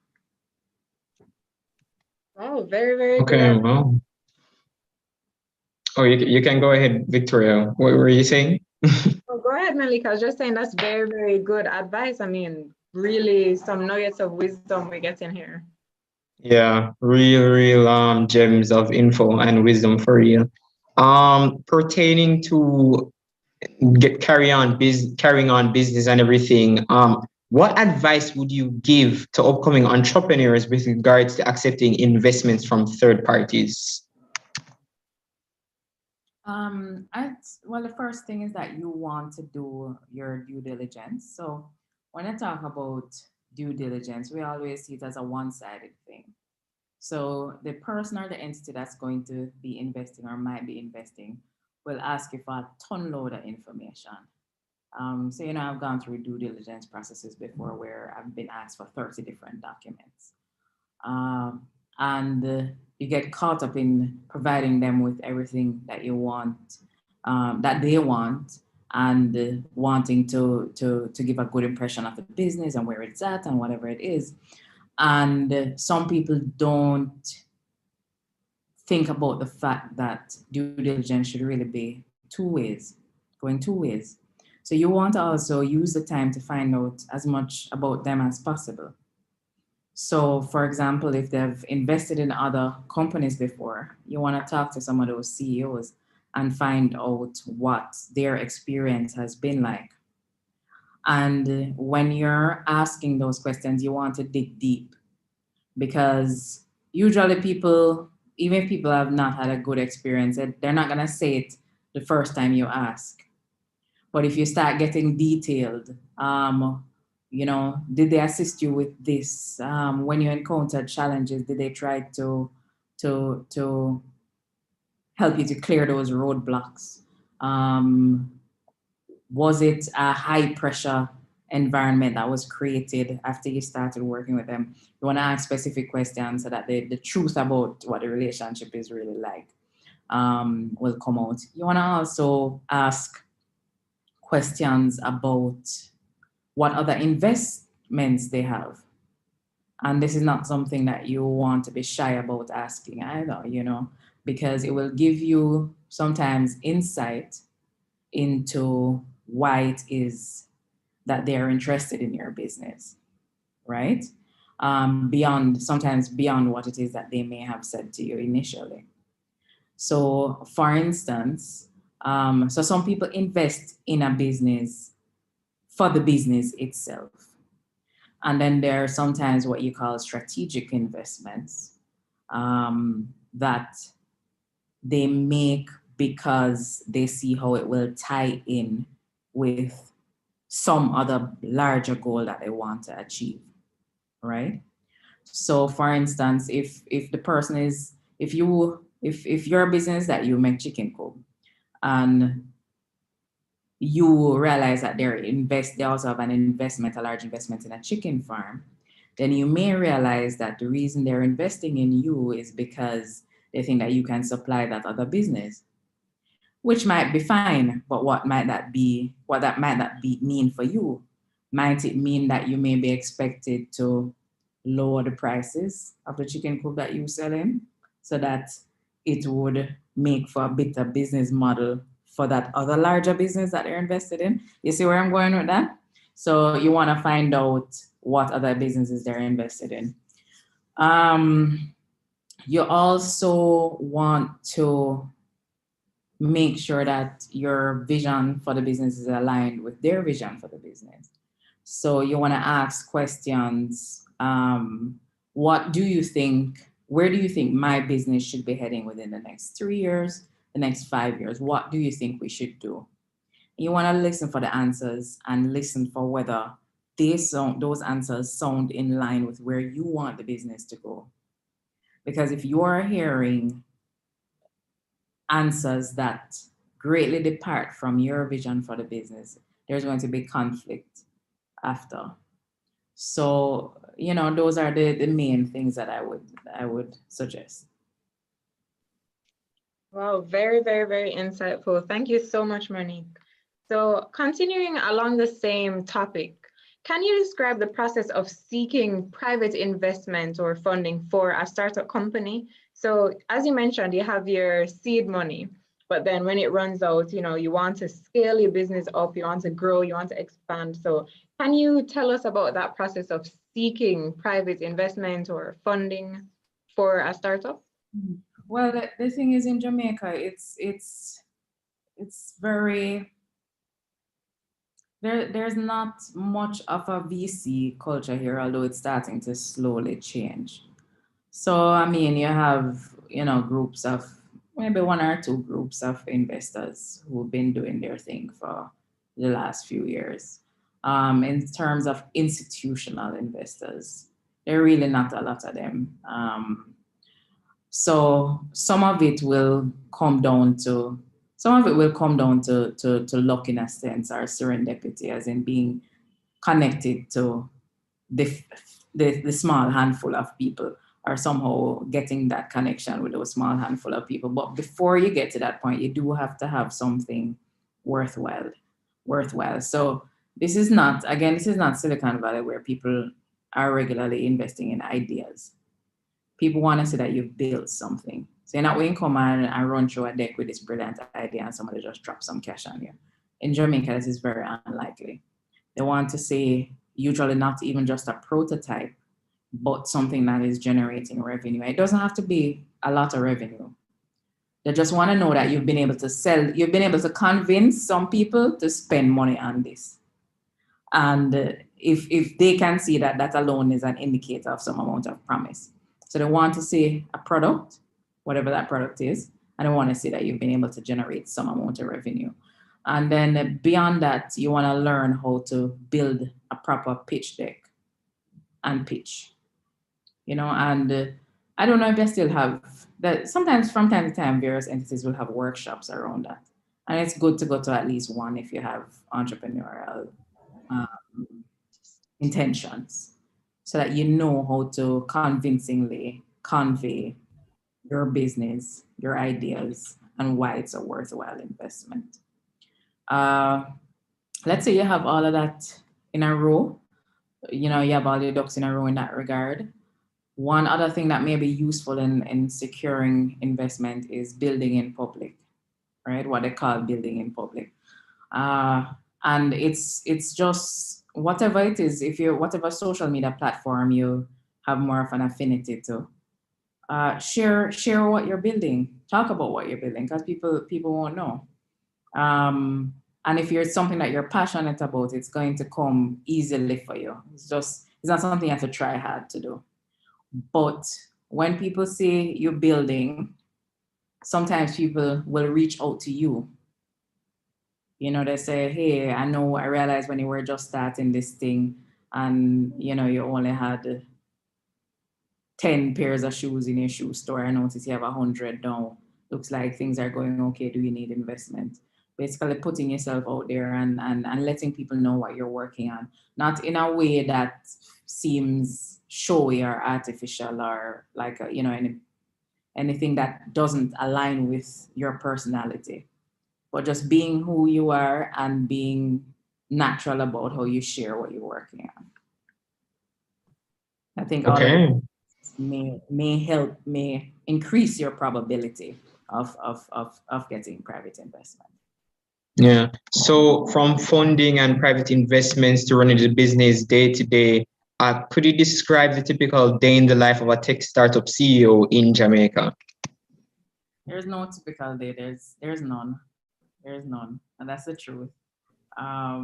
Oh, very, very Okay, good. well. Oh, you can go ahead, Victoria. What were you saying? Oh, go ahead, Monique. I was just saying that's very, very good advice. I mean, really some nuggets of wisdom we get in here. Yeah, real gems of info and wisdom for you. Pertaining to carrying on business and everything. What advice would you give to upcoming entrepreneurs with regards to accepting investments from third parties? Well, the first thing is that you want to do your due diligence. So when I talk about due diligence, we always see it as a one-sided thing. So the person or the entity that's going to be investing or might be investing will ask you for a ton load of information. So, I've gone through due diligence processes before where I've been asked for 30 different documents. And you get caught up in providing them with everything that you want, that they want, and wanting to give a good impression of the business and where it's at and whatever it is. And some people don't think about the fact that due diligence should really be going two ways. So you want to also use the time to find out as much about them as possible. So for example, if they've invested in other companies before, you want to talk to some of those CEOs and find out what their experience has been like. And when you're asking those questions, you want to dig deep, because usually people, even if people have not had a good experience, they're not going to say it the first time you ask. But if you start getting detailed, you know, did they assist you with this? When you encountered challenges, did they try to help you to clear those roadblocks? Was it a high pressure environment that was created after you started working with them? You want to ask specific questions so that the truth about what the relationship is really like will come out. You want to also ask questions about what other investments they have. And this is not something that you want to be shy about asking either, you know, because it will give you sometimes insight into why it is that they're interested in your business, right? Sometimes beyond what it is that they may have said to you initially. So for instance, so some people invest in a business for the business itself. And then there are sometimes what you call strategic investments that they make because they see how it will tie in with some other larger goal that they want to achieve, right? So for instance, if the person is, if you're a business that you make chicken coop and you realize that they also have an investment, a large investment in a chicken farm, then you may realize that the reason they're investing in you is because they think that you can supply that other business, which might be fine, but what that might not mean for you? Might it mean that you may be expected to lower the prices of the chicken coop that you sell in so that it would make for a better business model for that other larger business that they're invested in? You see where I'm going with that? So you want to find out what other businesses they're invested in. You also want to make sure that your vision for the business is aligned with their vision for the business. So you want to ask questions. What do you think? Where do you think my business should be heading within the next 3 years, the next 5 years? What do you think we should do? You want to listen for the answers and listen for whether those answers sound in line with where you want the business to go. Because if you are hearing answers that greatly depart from your vision for the business, there's going to be conflict after. So, you know, those are the main things that I would suggest. Wow, very, very, very insightful. Thank you so much, Monique. So continuing along the same topic, can you describe the process of seeking private investment or funding for a startup company? So as you mentioned, you have your seed money, but then when it runs out, you know, you want to scale your business up, you want to grow, you want to expand. So can you tell us about that process of seeking private investment or funding for a startup? Well, the thing is, in Jamaica, it's very, there's not much of a VC culture here, although it's starting to slowly change. So, I mean, you have, you know, groups of, maybe 1 or 2 groups of investors who've been doing their thing for the last few years. In terms of institutional investors, there are really not a lot of them. So some of it will come down to luck in a sense, or serendipity, as in being connected to the small handful of people, or somehow getting that connection with those small handful of people. But before you get to that point, you do have to have something worthwhile. worthwhile. So this is not, again, this is not Silicon Valley where people are regularly investing in ideas. People want to see that you've built something. So you're not going to come and run through a deck with this brilliant idea and somebody just drop some cash on you. In Jamaica, this is very unlikely. They want to see usually not even just a prototype, but something that is generating revenue. It doesn't have to be a lot of revenue. They just want to know that you've been able to sell, you've been able to convince some people to spend money on this. And if they can see that, that alone is an indicator of some amount of promise. So they want to see a product, whatever that product is, and they want to see that you've been able to generate some amount of revenue. And then beyond that, you want to learn how to build a proper pitch deck and pitch, you know, and I don't know if they still have that. Sometimes from time to time, various entities will have workshops around that. And it's good to go to at least one if you have entrepreneurial intentions, so that you know how to convincingly convey your business, your ideas, and why it's a worthwhile investment. Let's say you have all of that in a row, you know, you have all your ducks in a row in that regard. One other thing that may be useful in securing investment is building in public, right? What they call building in public. And it's just whatever it is, if you, whatever social media platform you have more of an affinity to, share what you're building, talk about what you're building, because people won't know. And if you're something that you're passionate about, it's going to come easily for you. It's not something you have to try hard to do. But when people see you building, sometimes people will reach out to you. You know, they say, hey, I realized when you were just starting this thing and, you know, you only had 10 pairs of shoes in your shoe store. I noticed you have 100 now. Looks like things are going okay. Do you need investment? Basically putting yourself out there and letting people know what you're working on. Not in a way that seems showy or artificial or like, you know, anything that doesn't align with your personality. But just being who you are and being natural about how you share what you're working on. I think all of it may increase your probability of getting private investment. Yeah. So from funding and private investments to running the business day to day, could you describe the typical day in the life of a tech startup CEO in Jamaica? There's no typical day. There's none. There's none, and that's the truth. A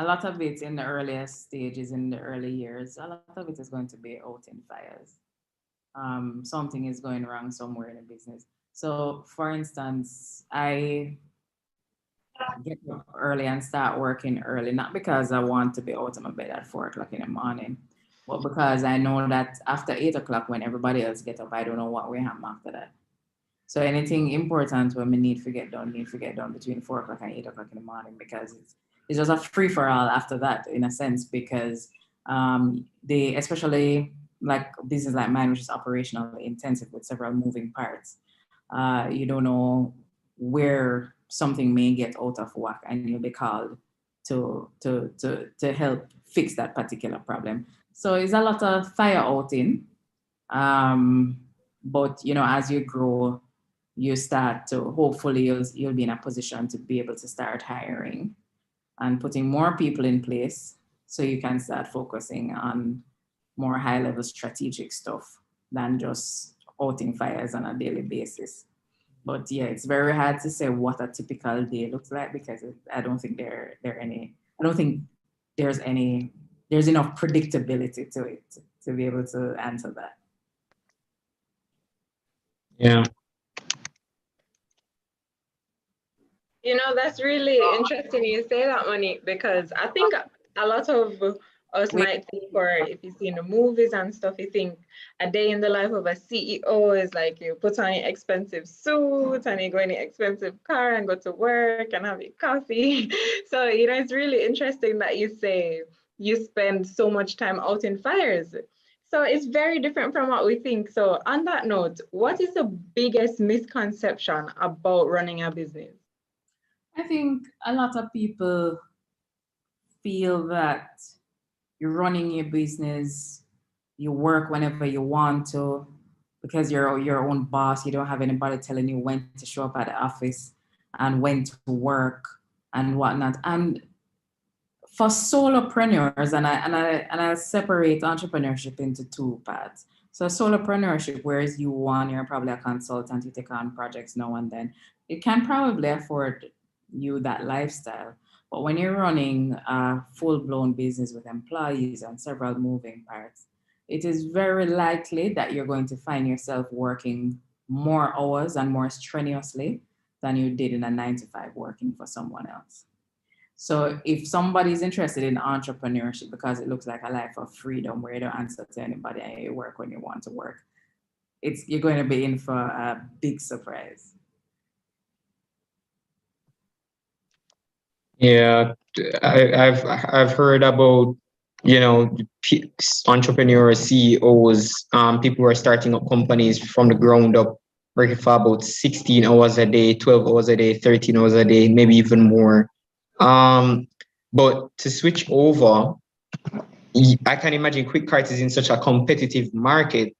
lot of it in the earliest stages, in the early years, a lot of it is going to be out in fires. Something is going wrong somewhere in the business. So, for instance, I get up early and start working early, not because I want to be out of my bed at 4 o'clock in the morning, but because I know that after 8 o'clock, when everybody else get up, I don't know what will happen after that. So anything important when we need to get done between 4 o'clock and 8 o'clock in the morning, because it's just a free for all after that, in a sense, because they, especially like business like mine, which is operationally intensive with several moving parts, you don't know where something may get out of whack, and you'll be called to help fix that particular problem. So it's a lot of fire outing, but you know, as you grow, you start to, hopefully you'll be in a position to be able to start hiring and putting more people in place, so you can start focusing on more high-level strategic stuff than just outing fires on a daily basis. But yeah, it's very hard to say what a typical day looks like, because I don't think there's enough predictability to it to be able to answer that. Yeah. You know, that's really interesting you say that, Monique, because I think a lot of us might think, or if you see in the movies and stuff, you think a day in the life of a CEO is like you put on your expensive suit and you go in your expensive car and go to work and have your coffee. So, you know, it's really interesting that you say you spend so much time out in fires. So it's very different from what we think. So on that note, what is the biggest misconception about running a business? I think a lot of people feel that you're running your business, you work whenever you want to, because you're your own boss. You don't have anybody telling you when to show up at the office and when to work and whatnot. And for solopreneurs, and I separate entrepreneurship into two parts. So solopreneurship, whereas you're probably a consultant, you take on projects now and then, you can probably afford you that lifestyle. But when you're running a full-blown business with employees and several moving parts, it is very likely that you're going to find yourself working more hours and more strenuously than you did in a 9-to-5 working for someone else. So if somebody's interested in entrepreneurship because it looks like a life of freedom where you don't answer to anybody and you work when you want to work, you're going to be in for a big surprise. Yeah, I've heard about, entrepreneurs, CEOs, people who are starting up companies from the ground up, working for about 16 hours a day, 12 hours a day, 13 hours a day, maybe even more. But to switch over, I can imagine QuickCart is in such a competitive market,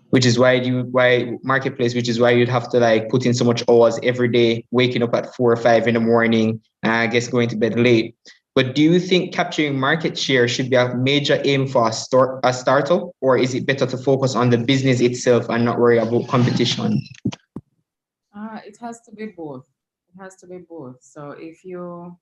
which is why marketplace, which is why you'd have to like put in so much hours every day, waking up at 4 or 5 in the morning, and I guess going to bed late. But do you think capturing market share should be a major aim for a startup, or is it better to focus on the business itself and not worry about competition? It has to be both. It has to be both. So if you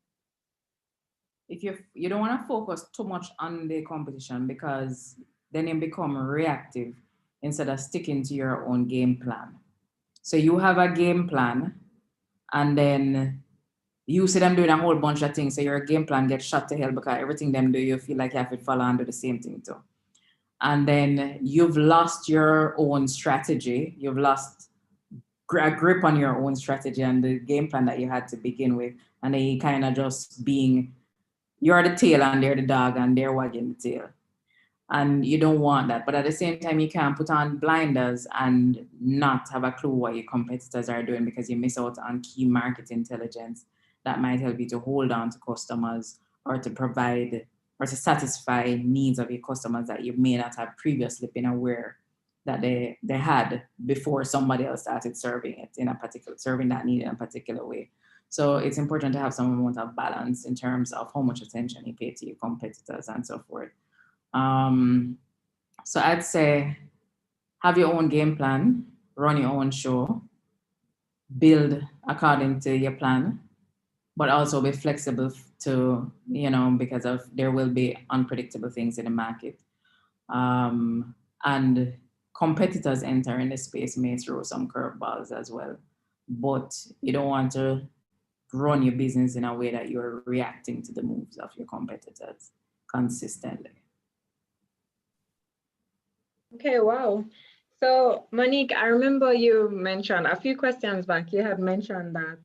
don't want to focus too much on the competition, because then you become reactive instead of sticking to your own game plan. So you have a game plan, and then you see them doing a whole bunch of things. So your game plan gets shot to hell because everything them do, you feel like you have to follow and do the same thing too. And then you've lost your own strategy. You've lost a grip on your own strategy and the game plan that you had to begin with. And then you kind of just you're the tail and they're the dog and they're wagging the tail. And you don't want that. But at the same time, you can't put on blinders and not have a clue what your competitors are doing, because you miss out on key market intelligence that might help you to hold on to customers or to provide or to satisfy needs of your customers that you may not have previously been aware that they had before somebody else started serving that need in a particular way. So it's important to have some amount of balance in terms of how much attention you pay to your competitors and so forth. So I'd say have your own game plan, run your own show, build according to your plan, but also be flexible to, because there will be unpredictable things in the market. And competitors entering the space may throw some curveballs as well, but you don't want to run your business in a way that you're reacting to the moves of your competitors consistently. Okay, wow. So Monique, I remember you mentioned a few questions back, you had mentioned that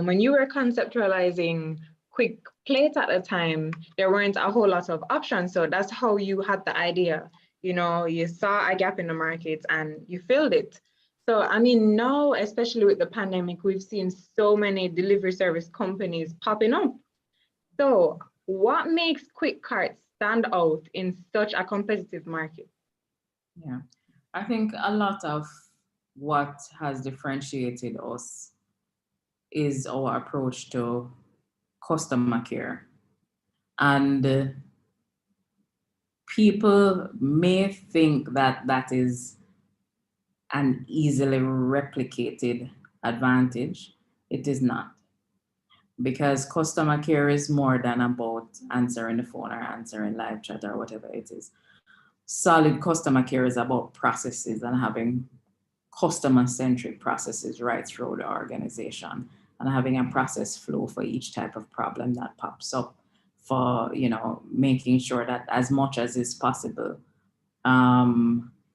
when you were conceptualizing Quick Plate at the time, there weren't a whole lot of options. So that's how you had the idea. You saw a gap in the market and you filled it. So, I mean, now, especially with the pandemic, we've seen so many delivery service companies popping up. So what makes QuickCart stand out in such a competitive market? Yeah, I think a lot of what has differentiated us is our approach to customer care. And people may think that that is an easily replicated advantage. It is not, because customer care is more than about answering the phone or answering live chat or whatever it is. Solid customer care is about processes and having customer-centric processes right through the organization, and having a process flow for each type of problem that pops up, for making sure that as much as is possible,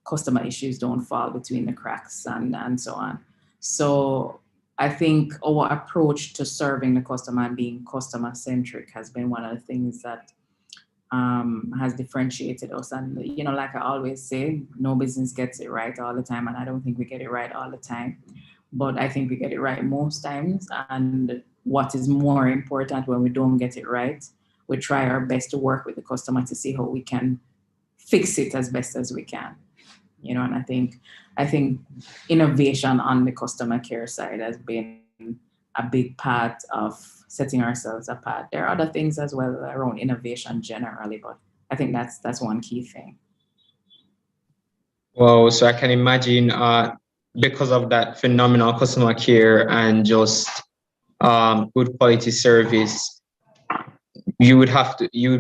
customer issues don't fall between the cracks and so on. So I think our approach to serving the customer and being customer-centric has been one of the things that has differentiated us. And, like I always say, no business gets it right all the time. And I don't think we get it right all the time, but I think we get it right most times. And what is more important when we don't get it right. We try our best to work with the customer to see how we can fix it as best as we can. And I think innovation on the customer care side has been a big part of setting ourselves apart. There are other things as well around innovation generally, but I think that's one key thing. Well, so I can imagine because of that phenomenal customer care and just good quality service, you would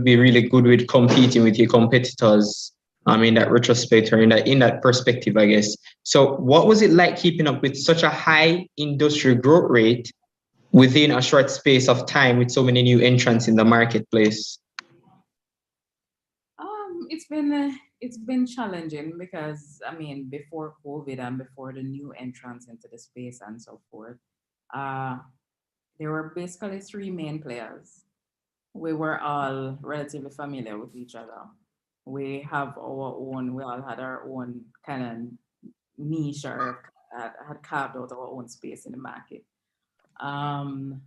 be really good with competing with your competitors. In that retrospect or in that perspective, I guess. So what was it like keeping up with such a high industry growth rate within a short space of time with so many new entrants in the marketplace? It's been challenging because before COVID and before the new entrants into the space and so forth, there were basically three main players. We were all relatively familiar with each other. We all had our own kind of niche or had carved out our own space in the market. And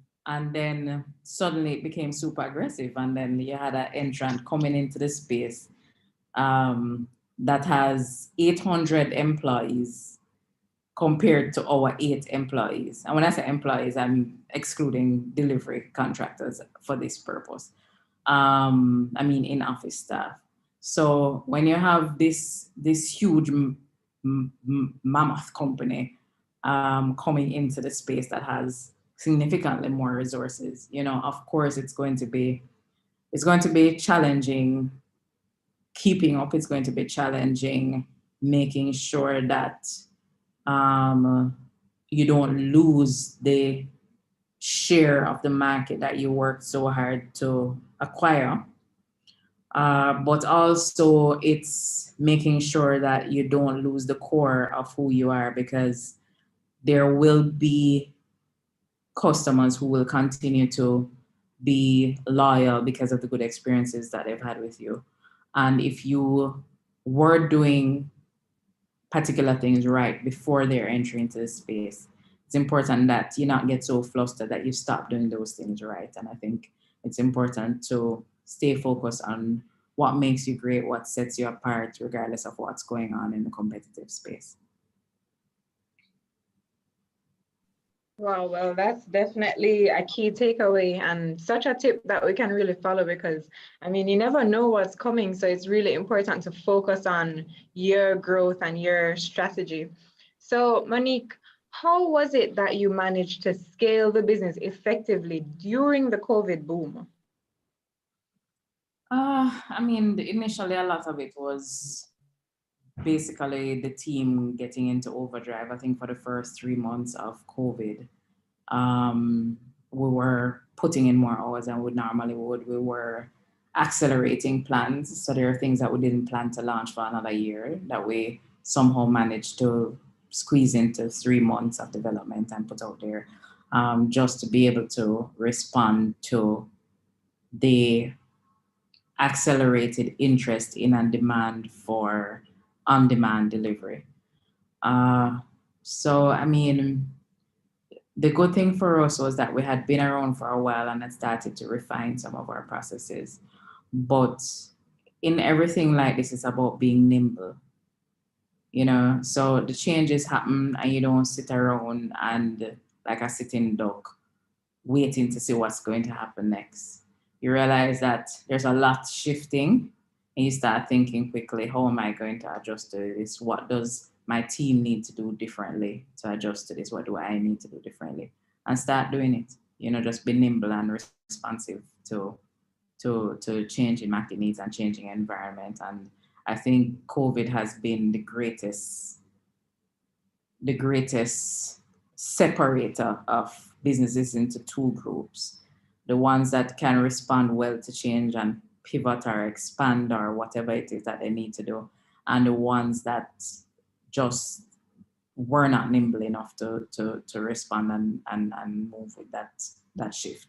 then suddenly it became super aggressive. And then you had an entrant coming into the space that has 800 employees compared to our 8 employees. And when I say employees, I'm excluding delivery contractors for this purpose. In-office staff. So when you have this huge mammoth company coming into the space that has significantly more resources, of course it's going to be challenging keeping up. It's going to be challenging making sure that you don't lose the share of the market that you worked so hard to acquire. But also it's making sure that you don't lose the core of who you are, because there will be customers who will continue to be loyal because of the good experiences that they've had with you. And if you were doing particular things right before they're entering into the space, it's important that you not get so flustered that you stop doing those things right. And I think it's important to stay focused on what makes you great, what sets you apart, regardless of what's going on in the competitive space. Wow, well, that's definitely a key takeaway and such a tip that we can really follow, because you never know what's coming. So it's really important to focus on your growth and your strategy. So Monique, how was it that you managed to scale the business effectively during the COVID boom? Initially a lot of it was basically the team getting into overdrive. I think for the first 3 months of COVID, we were putting in more hours than we normally would. We were accelerating plans. So there are things that we didn't plan to launch for another year that we somehow managed to squeeze into 3 months of development and put out there, just to be able to respond to the accelerated interest in and demand for on-demand delivery. The good thing for us was that we had been around for a while and had started to refine some of our processes. But in everything like this, it's about being nimble. So the changes happen and you don't sit around and like a sitting duck waiting to see what's going to happen next. You realize that there's a lot shifting and you start thinking quickly, how am I going to adjust to this? What does my team need to do differently to adjust to this? What do I need to do differently? And start doing it. Just be nimble and responsive to changing market needs and changing environment. And I think COVID has been the greatest separator of businesses into two groups. The ones that can respond well to change and pivot or expand or whatever it is that they need to do, and the ones that just were not nimble enough to respond and move with that shift.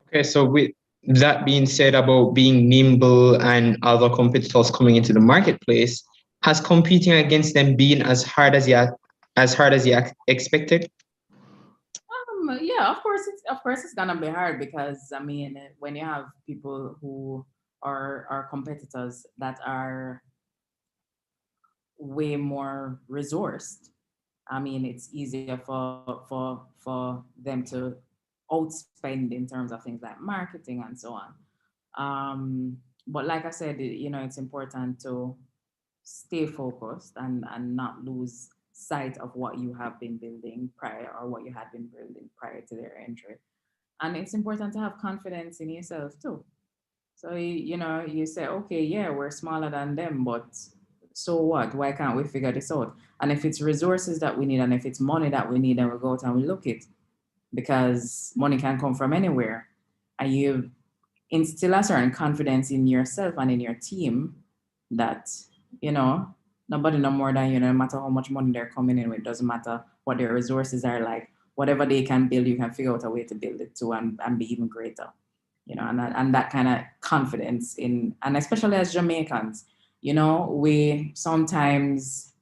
Okay, so with that being said about being nimble and other competitors coming into the marketplace, has competing against them been as hard as you expected? Yeah, of course it's gonna be hard because I mean when you have people who are competitors that are way more resourced, I mean it's easier for them to outspend in terms of things like marketing and so on. But like I said, you know, it's important to stay focused and not lose sight of what you have been building prior or what you had been building prior to their entry. And it's important to have confidence in yourself too. So you know, you say, okay, yeah, we're smaller than them, but so what? Why can't we figure this out? And if it's resources that we need and if it's money that we need, then we go out and we look it because money can come from anywhere. And you instill a certain confidence in yourself and in your team that, you know, nobody no more than you, no matter how much money they're coming in with, doesn't matter what their resources are like, whatever they can build, you can figure out a way to build it too and be even greater, you know, and that kind of confidence in, and especially as Jamaicans, you know, we sometimes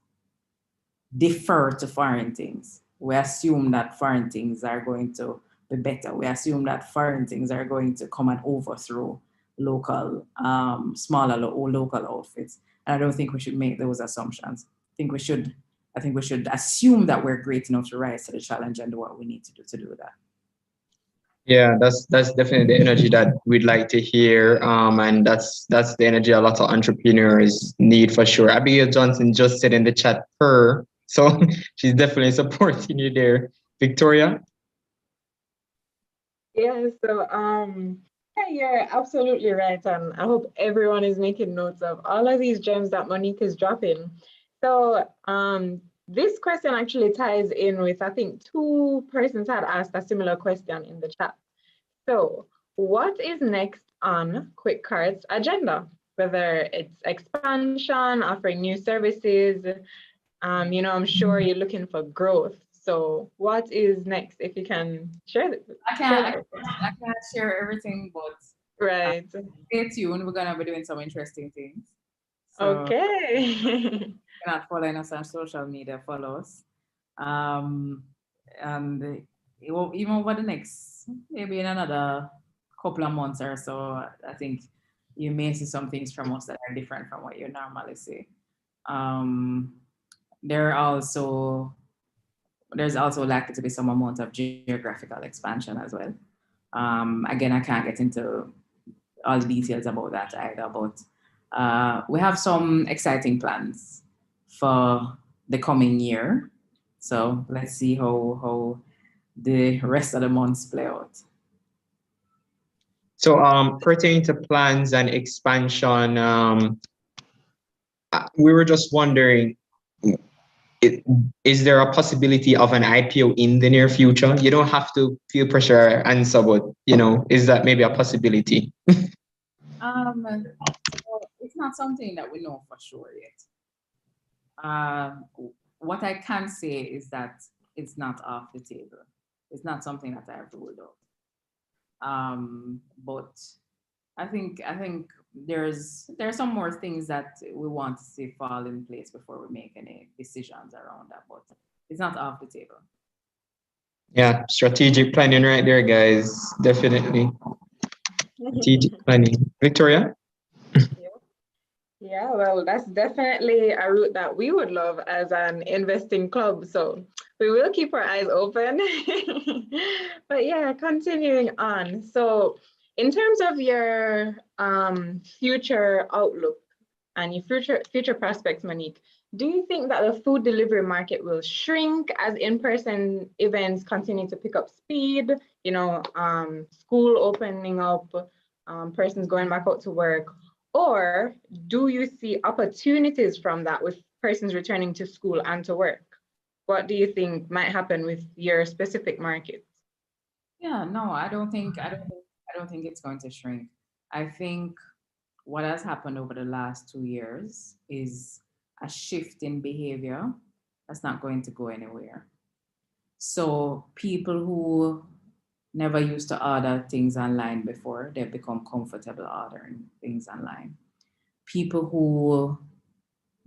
defer to foreign things. We assume that foreign things are going to be better. We assume that foreign things are going to come and overthrow local, smaller or local outfits. And I don't think we should make those assumptions. I think we should assume that we're great enough to rise to the challenge and do what we need to do that. Yeah, that's definitely the energy that we'd like to hear. And that's the energy a lot of entrepreneurs need for sure. Abigail Johnson just said in the chat her, so she's definitely supporting you there. Victoria? Yeah, so yeah, you're absolutely right. And I hope everyone is making notes of all of these gems that Monique is dropping. So this question actually ties in with, I think, two persons had asked a similar question in the chat. So what is next on QuickCart's agenda? Whether it's expansion, offering new services, you know, I'm sure you're looking for growth. So what is next? If you can share it. I can't share everything, but Right. stay tuned. We're gonna be doing some interesting things. So Okay. if you're not following us on social media, follow us. And it will, even over the next, maybe in another couple of months or so, I think you may see some things from us that are different from what you normally see. There's also likely to be some amount of geographical expansion as well. Again, I can't get into all the details about that either, but we have some exciting plans for the coming year. So let's see how the rest of the months play out. So pertaining to plans and expansion, we were just wondering, is there a possibility of an IPO in the near future? You don't have to feel pressure or answer, but you know, is that maybe a possibility? So it's not something that we know for sure yet. What I can say is that it's not off the table. It's not something that I have ruled out. But I think there's some more things that we want to see fall in place before we make any decisions around that. But it's not off the table. Yeah, strategic planning right there, guys. Definitely. Strategic planning. Victoria? Yeah, well, that's definitely a route that we would love as an investing club. So we will keep our eyes open. But yeah, continuing on. So in terms of your future outlook and your future prospects, Monique, do you think that the food delivery market will shrink as in-person events continue to pick up speed? You know, school opening up, persons going back out to work. Or do you see opportunities from that with persons returning to school and to work? What do you think might happen with your specific markets? Yeah, no, I don't think it's going to shrink. I think what has happened over the last 2 years is a shift in behavior that's not going to go anywhere. So people who never used to order things online before, they've become comfortable ordering things online. People who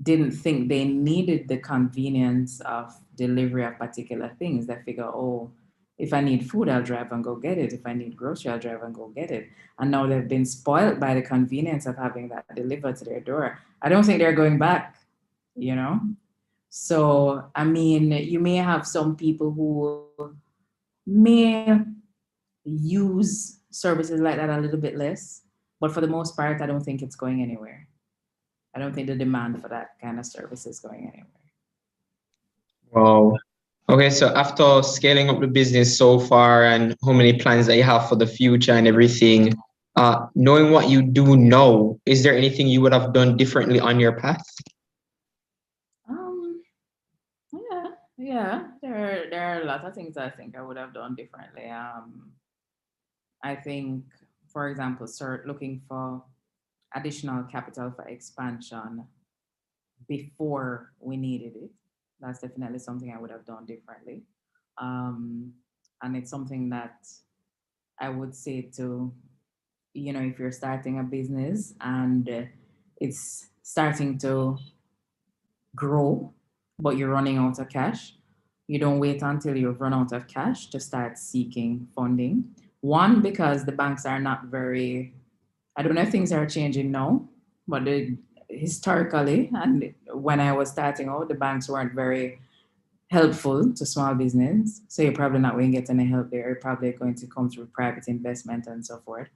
didn't think they needed the convenience of delivery of particular things, they figure, oh, If I need food, I'll drive and go get it. If I need grocery, I'll drive and go get it. And now they've been spoiled by the convenience of having that delivered to their door. I don't think they're going back, you know? So, I mean, you may have some people who may use services like that a little bit less, but for the most part, I don't think it's going anywhere. I don't think the demand for that kind of service is going anywhere. Wow. Okay, so after scaling up the business so far and how many plans that you have for the future and everything, knowing what you do now, is there anything you would have done differently on your path? Yeah, there are a lot of things I think I would have done differently. I think, for example, looking for additional capital for expansion before we needed it. That's definitely something I would have done differently. And it's something that I would say to, if you're starting a business and it's starting to grow, but you're running out of cash, you don't wait until you've run out of cash to start seeking funding. One, because the banks are not very, I don't know if things are changing now, but historically, and when I was starting out, the banks weren't very helpful to small business. So you're probably not going to get any help there. You're probably going to come through private investment and so forth.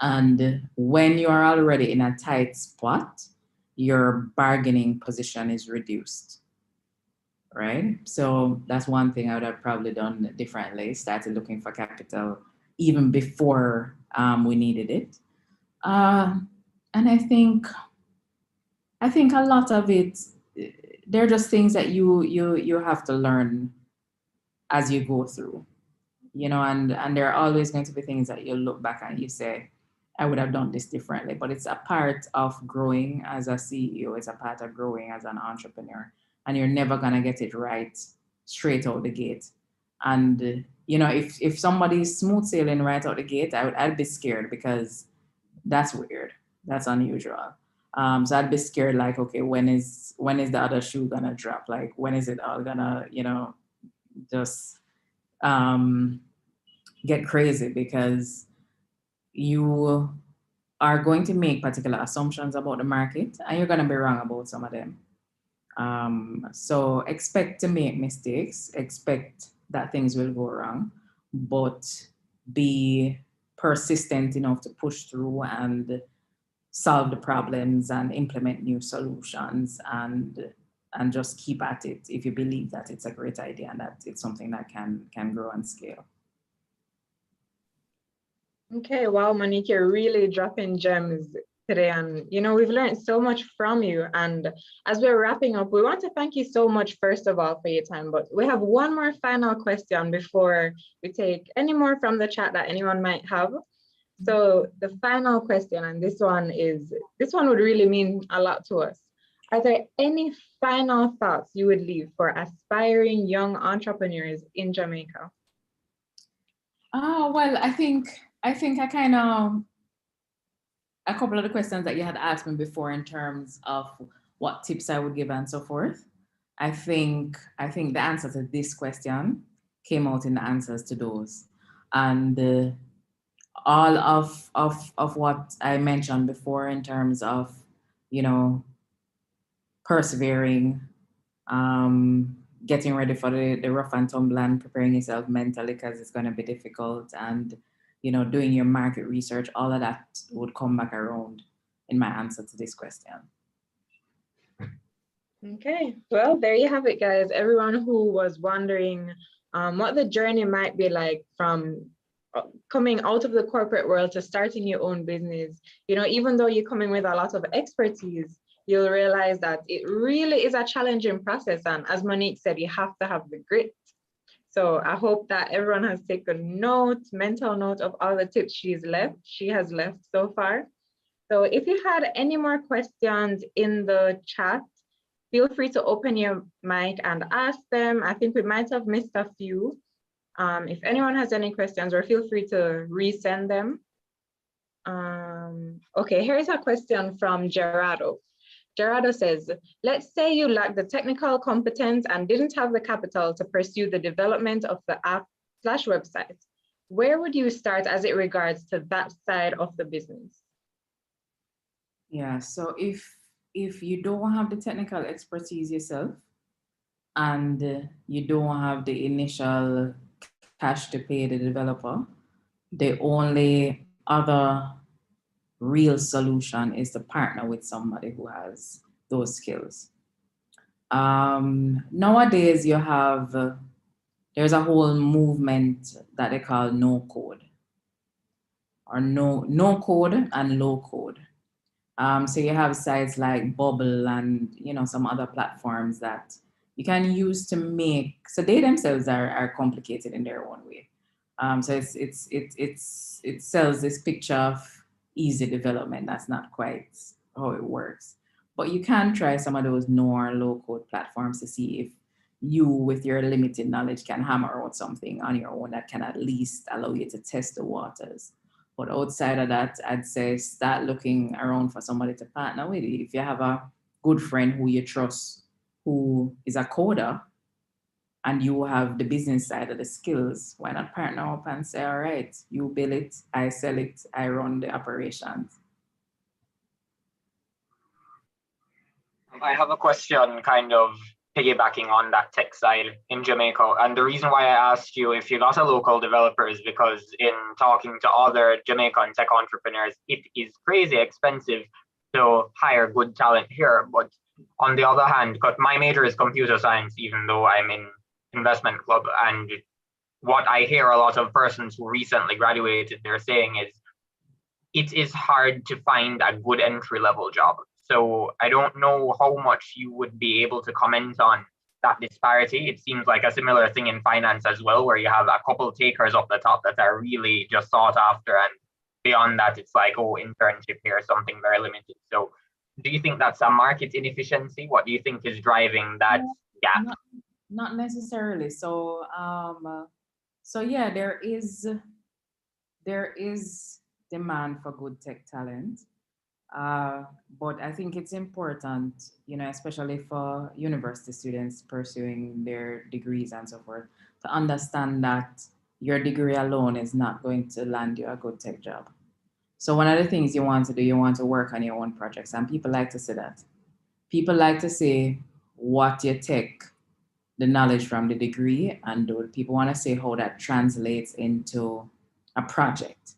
And when you are already in a tight spot, your bargaining position is reduced, right? So that's one thing I would have probably done differently, started looking for capital even before we needed it. And I think a lot of it, they're just things that you have to learn as you go through, and there are always going to be things that you look back and you say, I would have done this differently, but it's a part of growing as a CEO. It's a part of growing as an entrepreneur, and you're never going to get it right straight out the gate. And, if somebody's smooth sailing right out the gate, I'd be scared because that's weird. That's unusual. So I'd be scared, like, okay, when is the other shoe gonna drop? Like, when is it all gonna, just get crazy? Because you are going to make particular assumptions about the market, and you're gonna be wrong about some of them. So expect to make mistakes, expect that things will go wrong, but be persistent enough to push through and solve the problems and implement new solutions and just keep at it if you believe that it's a great idea and that it's something that can grow and scale. Okay, wow, Monique, you're really dropping gems today. And, we've learned so much from you. And as we're wrapping up, we want to thank you so much, first of all, for your time. But we have one more final question before we take any more from the chat that anyone might have. So the final question, and this one would really mean a lot to us. Are there any final thoughts you would leave for aspiring young entrepreneurs in Jamaica? Well, I think I kind of, a couple of the questions that you had asked me before in terms of what tips I would give and so forth. I think the answer to this question came out in the answers to those. And all of what I mentioned before in terms of, persevering, getting ready for the rough and tumble and preparing yourself mentally because it's going to be difficult, and, doing your market research, all of that would come back around in my answer to this question. Okay, well, there you have it, guys. Everyone who was wondering what the journey might be like from coming out of the corporate world to starting your own business, even though you're coming with a lot of expertise, you'll realize that it really is a challenging process. And as Monique said, you have to have the grit. So I hope that everyone has taken mental note of all the tips she has left so far. So if you had any more questions in the chat, feel free to open your mic and ask them. I think we might have missed a few. If anyone has any questions, or feel free to resend them. Okay, here's a question from Gerardo. Gerardo says, let's say you lack the technical competence and didn't have the capital to pursue the development of the app website, where would you start as it regards to that side of the business? Yeah, so if you don't have the technical expertise yourself and you don't have the initial cash to pay the developer, the only other real solution is to partner with somebody who has those skills. Nowadays, you have, there's a whole movement that they call no code, or no code and low code. So you have sites like Bubble and some other platforms that you can use to make. So they themselves are complicated in their own way. So it sells this picture of easy development. That's not quite how it works. But you can try some of those no or low code platforms to see if you, with your limited knowledge, can hammer out something on your own that can at least allow you to test the waters. But outside of that, I'd say start looking around for somebody to partner with. If you have a good friend who you trust, who is a coder, and you have the business side of the skills, why not partner up and say, all right, you build it, I sell it, I run the operations. I have a question kind of piggybacking on that tech side in Jamaica. And the reason why I asked you if you got a local developer is because in talking to other Jamaican tech entrepreneurs, it is crazy expensive to hire good talent here. But on the other hand, because my major is computer science, even though I'm in investment club, and what I hear a lot of persons who recently graduated, they're saying is it is hard to find a good entry-level job. So I don't know how much you would be able to comment on that disparity. It seems like a similar thing in finance as well, where you have a couple takers up the top that are really just sought after, and beyond that, it's like, oh, internship here, something very limited. So do you think that's a market inefficiency? What do you think is driving that gap? Not necessarily. So yeah, there is demand for good tech talent. But I think it's important, especially for university students pursuing their degrees and so forth, to understand that your degree alone is not going to land you a good tech job. So one of the things you want to do, you want to work on your own projects, and people like to say that. People like to say what you take the knowledge from the degree, and people want to say how that translates into a project.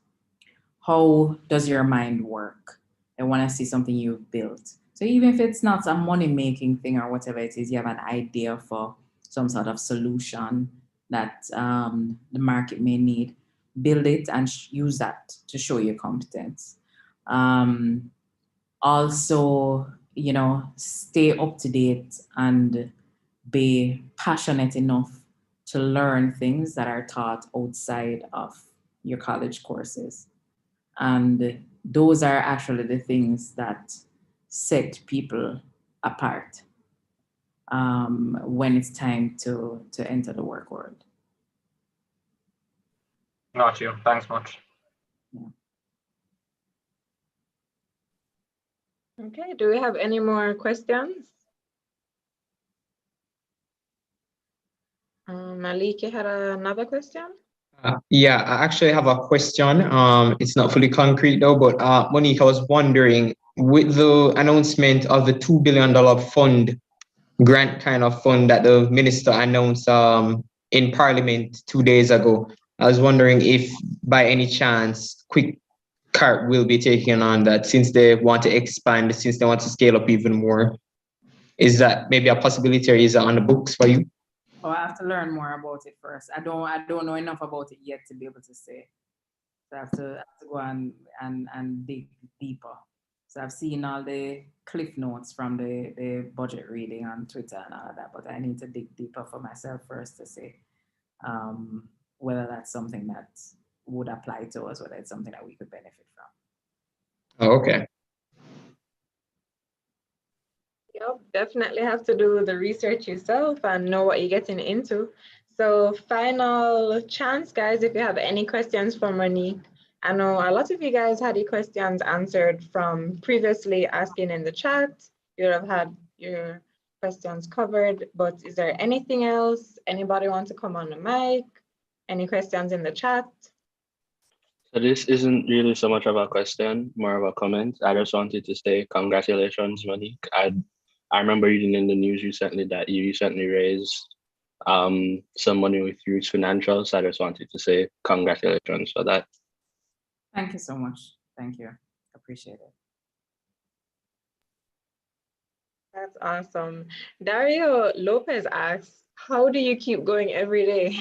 How does your mind work? They want to see something you've built. So even if it's not a money-making thing or whatever it is, you have an idea for some sort of solution that the market may need, build it and use that to show your competence. Also, stay up to date and be passionate enough to learn things that are taught outside of your college courses. And those are actually the things that set people apart when it's time to enter the work world. Got you. Thanks much. Yeah. Okay, do we have any more questions? Malik, you had another question? Yeah, I actually have a question. It's not fully concrete though, but Monique, I was wondering, with the announcement of the $2 billion fund, grant kind of fund that the minister announced in Parliament 2 days ago, I was wondering if by any chance QuickCart will be taking on that, since they want to expand, since they want to scale up even more. Is that maybe a possibility, or is that on the books for you? Oh, I have to learn more about it first. I don't know enough about it yet to be able to say. So I have to go and dig deeper. So I've seen all the cliff notes from the budget reading on Twitter and all of that, but I need to dig deeper for myself first to say whether that's something that would apply to us, whether it's something that we could benefit from. Oh, okay. Yep, definitely have to do the research yourself and know what you're getting into. So final chance, guys, if you have any questions for Monique. I know a lot of you guys had your questions answered from previously asking in the chat. You have had your questions covered, but is there anything else? Anybody want to come on the mic? Any questions in the chat? So this isn't really so much of a question, more of a comment. I just wanted to say congratulations, Monique. I remember reading in the news recently that you recently raised some money with Roots Financials. I just wanted to say congratulations for that. Thank you so much. Thank you. Appreciate it. That's awesome. Dario Lopez asks, how do you keep going every day?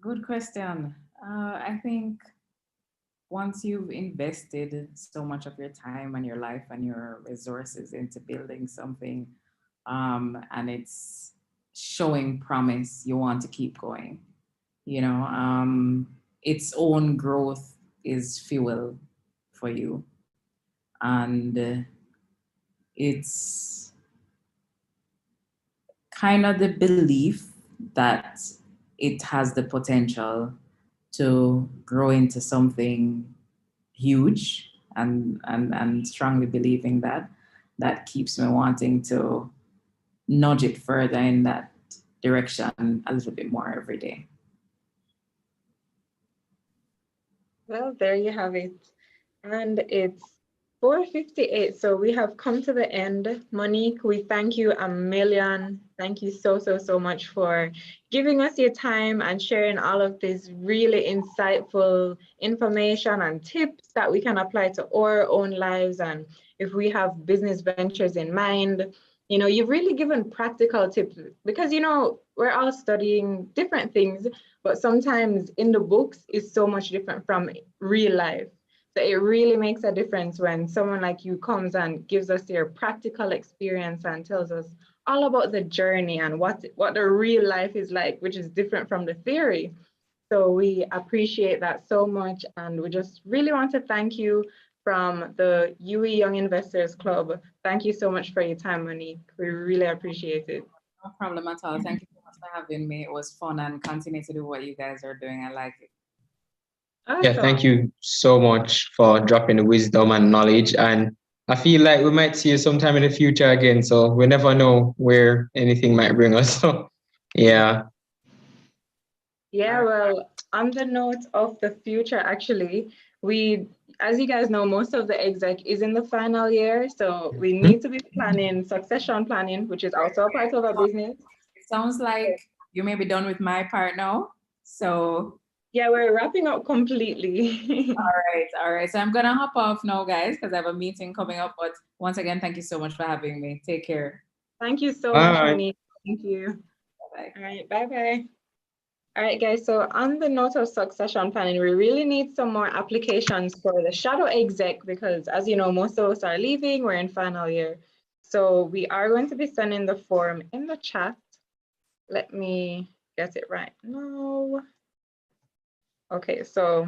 Good question. I think once you've invested so much of your time and your life and your resources into building something, and it's showing promise, you want to keep going. You know, its own growth is fuel for you. And it's kind of the belief that it has the potential to grow into something huge, and strongly believing that keeps me wanting to nudge it further in that direction a little bit more every day. Well, there you have it. And it's 4:58, so we have come to the end. Monique, we thank you a million. Thank you so much for giving us your time and sharing all of this really insightful information and tips that we can apply to our own lives. And if we have business ventures in mind, you know, you've really given practical tips because, you know, we're all studying different things, but sometimes in the books is so much different from real life. So it really makes a difference when someone like you comes and gives us their practical experience and tells us all about the journey and what the real life is like, which is different from the theory. So we appreciate that so much. And we just really want to thank you from the UWI Young Investors Club. Thank you so much for your time, Monique. We really appreciate it. No problem at all. Thank you so much for having me. It was fun, and continue to do what you guys are doing. I like it. Awesome. Yeah, thank you so much for dropping the wisdom and knowledge. And I feel like we might see you sometime in the future again. So we never know where anything might bring us. So yeah. Yeah, well, on the note of the future, actually, as you guys know, most of the exec is in the final year. So we need to be planning succession planning, which is also a part of our business. It sounds like you may be done with my part now. So yeah, we're wrapping up completely. All right. So I'm gonna hop off now, guys, because I have a meeting coming up. But once again, thank you so much for having me. Take care. Thank you so much, Bye. Monique. Thank you. Bye-bye. All right, bye-bye. All right, guys, so on the note of succession planning, we really need some more applications for the shadow exec because, as you know, most of us are leaving, we're in final year. So we are going to be sending the form in the chat. Let me get it right now. Okay, so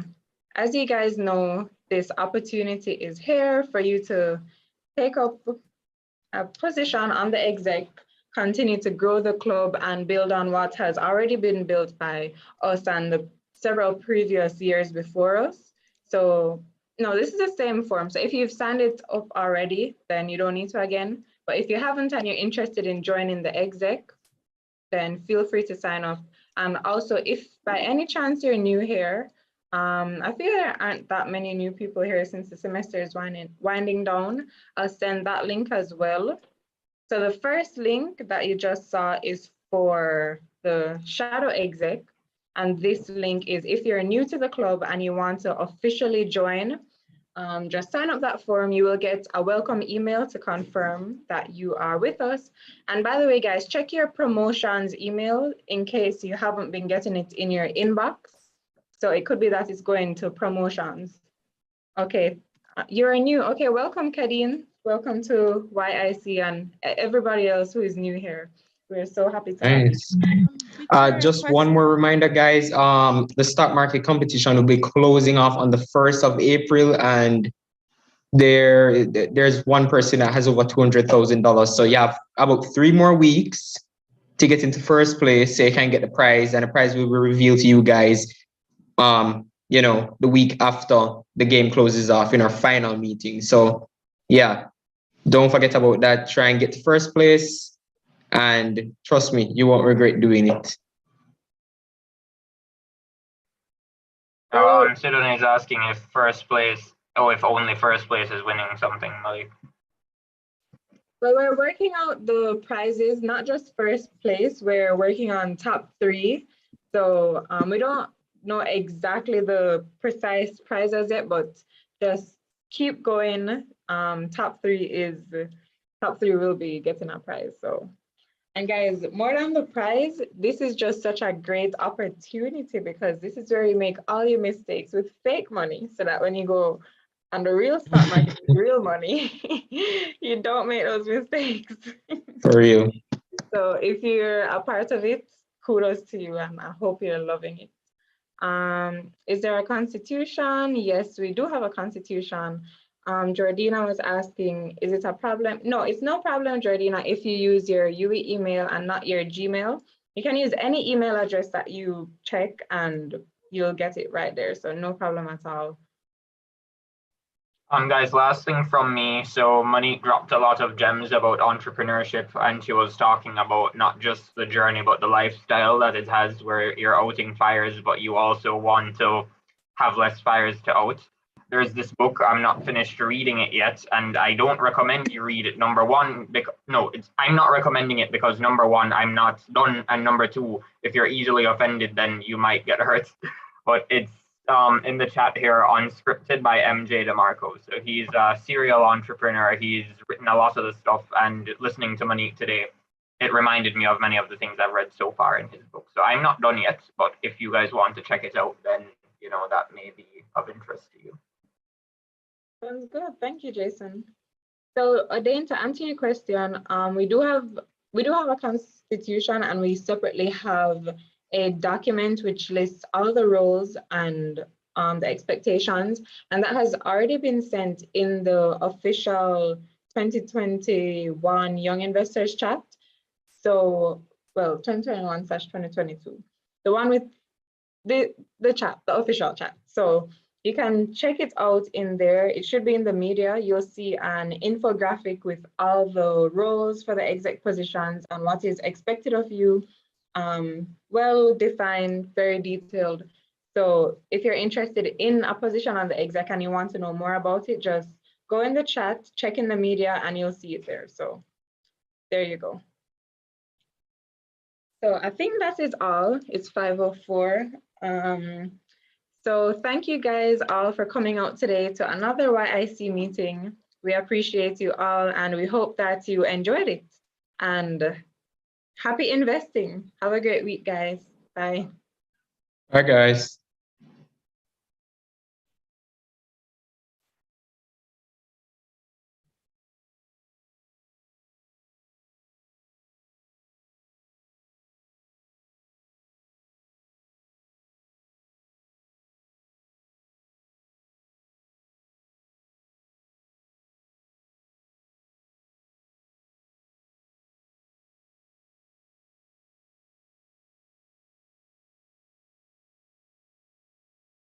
as you guys know, this opportunity is here for you to take up a position on the exec, continue to grow the club and build on what has already been built by us and the several previous years before us. So no, this is the same form. So if you've signed it up already, then you don't need to again. But if you haven't and you're interested in joining the exec, then feel free to sign up. And also, if by any chance you're new here, I feel there aren't that many new people here since the semester is winding down. I'll send that link as well. So the first link that you just saw is for the shadow exec. And this link is if you're new to the club and you want to officially join, just sign up that form. You will get a welcome email to confirm that you are with us. And by the way, guys, check your promotions email in case you haven't been getting it in your inbox. So it could be that it's going to promotions. Okay, you're new. Okay, welcome, Kadeen. Welcome to YIC and everybody else who is new here. We're so happy to have you. Just one more reminder, guys. The stock market competition will be closing off on the 1st of April, and there's one person that has over $200,000. So you have about 3 more weeks to get into first place, so you can get the prize, and the prize will be revealed to you guys. You know, the week after the game closes off in our final meeting. So yeah, don't forget about that. Try and get to first place, and trust me, you won't regret doing it. Sidon is asking if first place, if only first place is winning something, Malik. Well, we're working out the prizes, not just first place, we're working on top 3. So we don't know exactly the precise prizes yet, but just keep going. Top 3 will be getting a prize. So, and guys, more than the prize, this is just such a great opportunity because this is where you make all your mistakes with fake money so that when you go on the real stock market with real money, you don't make those mistakes. For real. So if you're a part of it, kudos to you, and I hope you're loving it. Is there a constitution? Yes, we do have a constitution. Jordina was asking, is it a problem? No, it's no problem, Jordina, if you use your UWI email and not your Gmail. You can use any email address that you check and you'll get it right there. So no problem at all. Guys, last thing from me. So Monique dropped a lot of gems about entrepreneurship, and she was talking about not just the journey, but the lifestyle that it has where you're outing fires, but you also want to have less fires to out. There's this book, I'm not finished reading it yet, and I don't recommend you read it. Number one, I'm not recommending it because number one, I'm not done, and number two, if you're easily offended, then you might get hurt. But it's in the chat here, Unscripted by MJ DeMarco. So he's a serial entrepreneur. He's written a lot of the stuff, and listening to Monique today, it reminded me of many of the things I've read so far in his book. So I'm not done yet, but if you guys want to check it out, then that may be of interest to you. Sounds good. Thank you, Jason. So Adain, to answer your question, we do have a constitution, and we separately have a document which lists all the roles and the expectations, and that has already been sent in the official 2021 Young Investors chat. So, well, 2021/2022, the one with the chat, the official chat. So you can check it out in there. It should be in the media. You'll see an infographic with all the roles for the exec positions and what is expected of you. Well defined, very detailed. So if you're interested in a position on the exec and you want to know more about it, just go in the chat, check in the media, and you'll see it there. So there you go. So I think that is all. It's 5:04. So thank you guys all for coming out today to another YIC meeting. We appreciate you all, and we hope that you enjoyed it. And happy investing. Have a great week, guys. Bye. Bye, guys.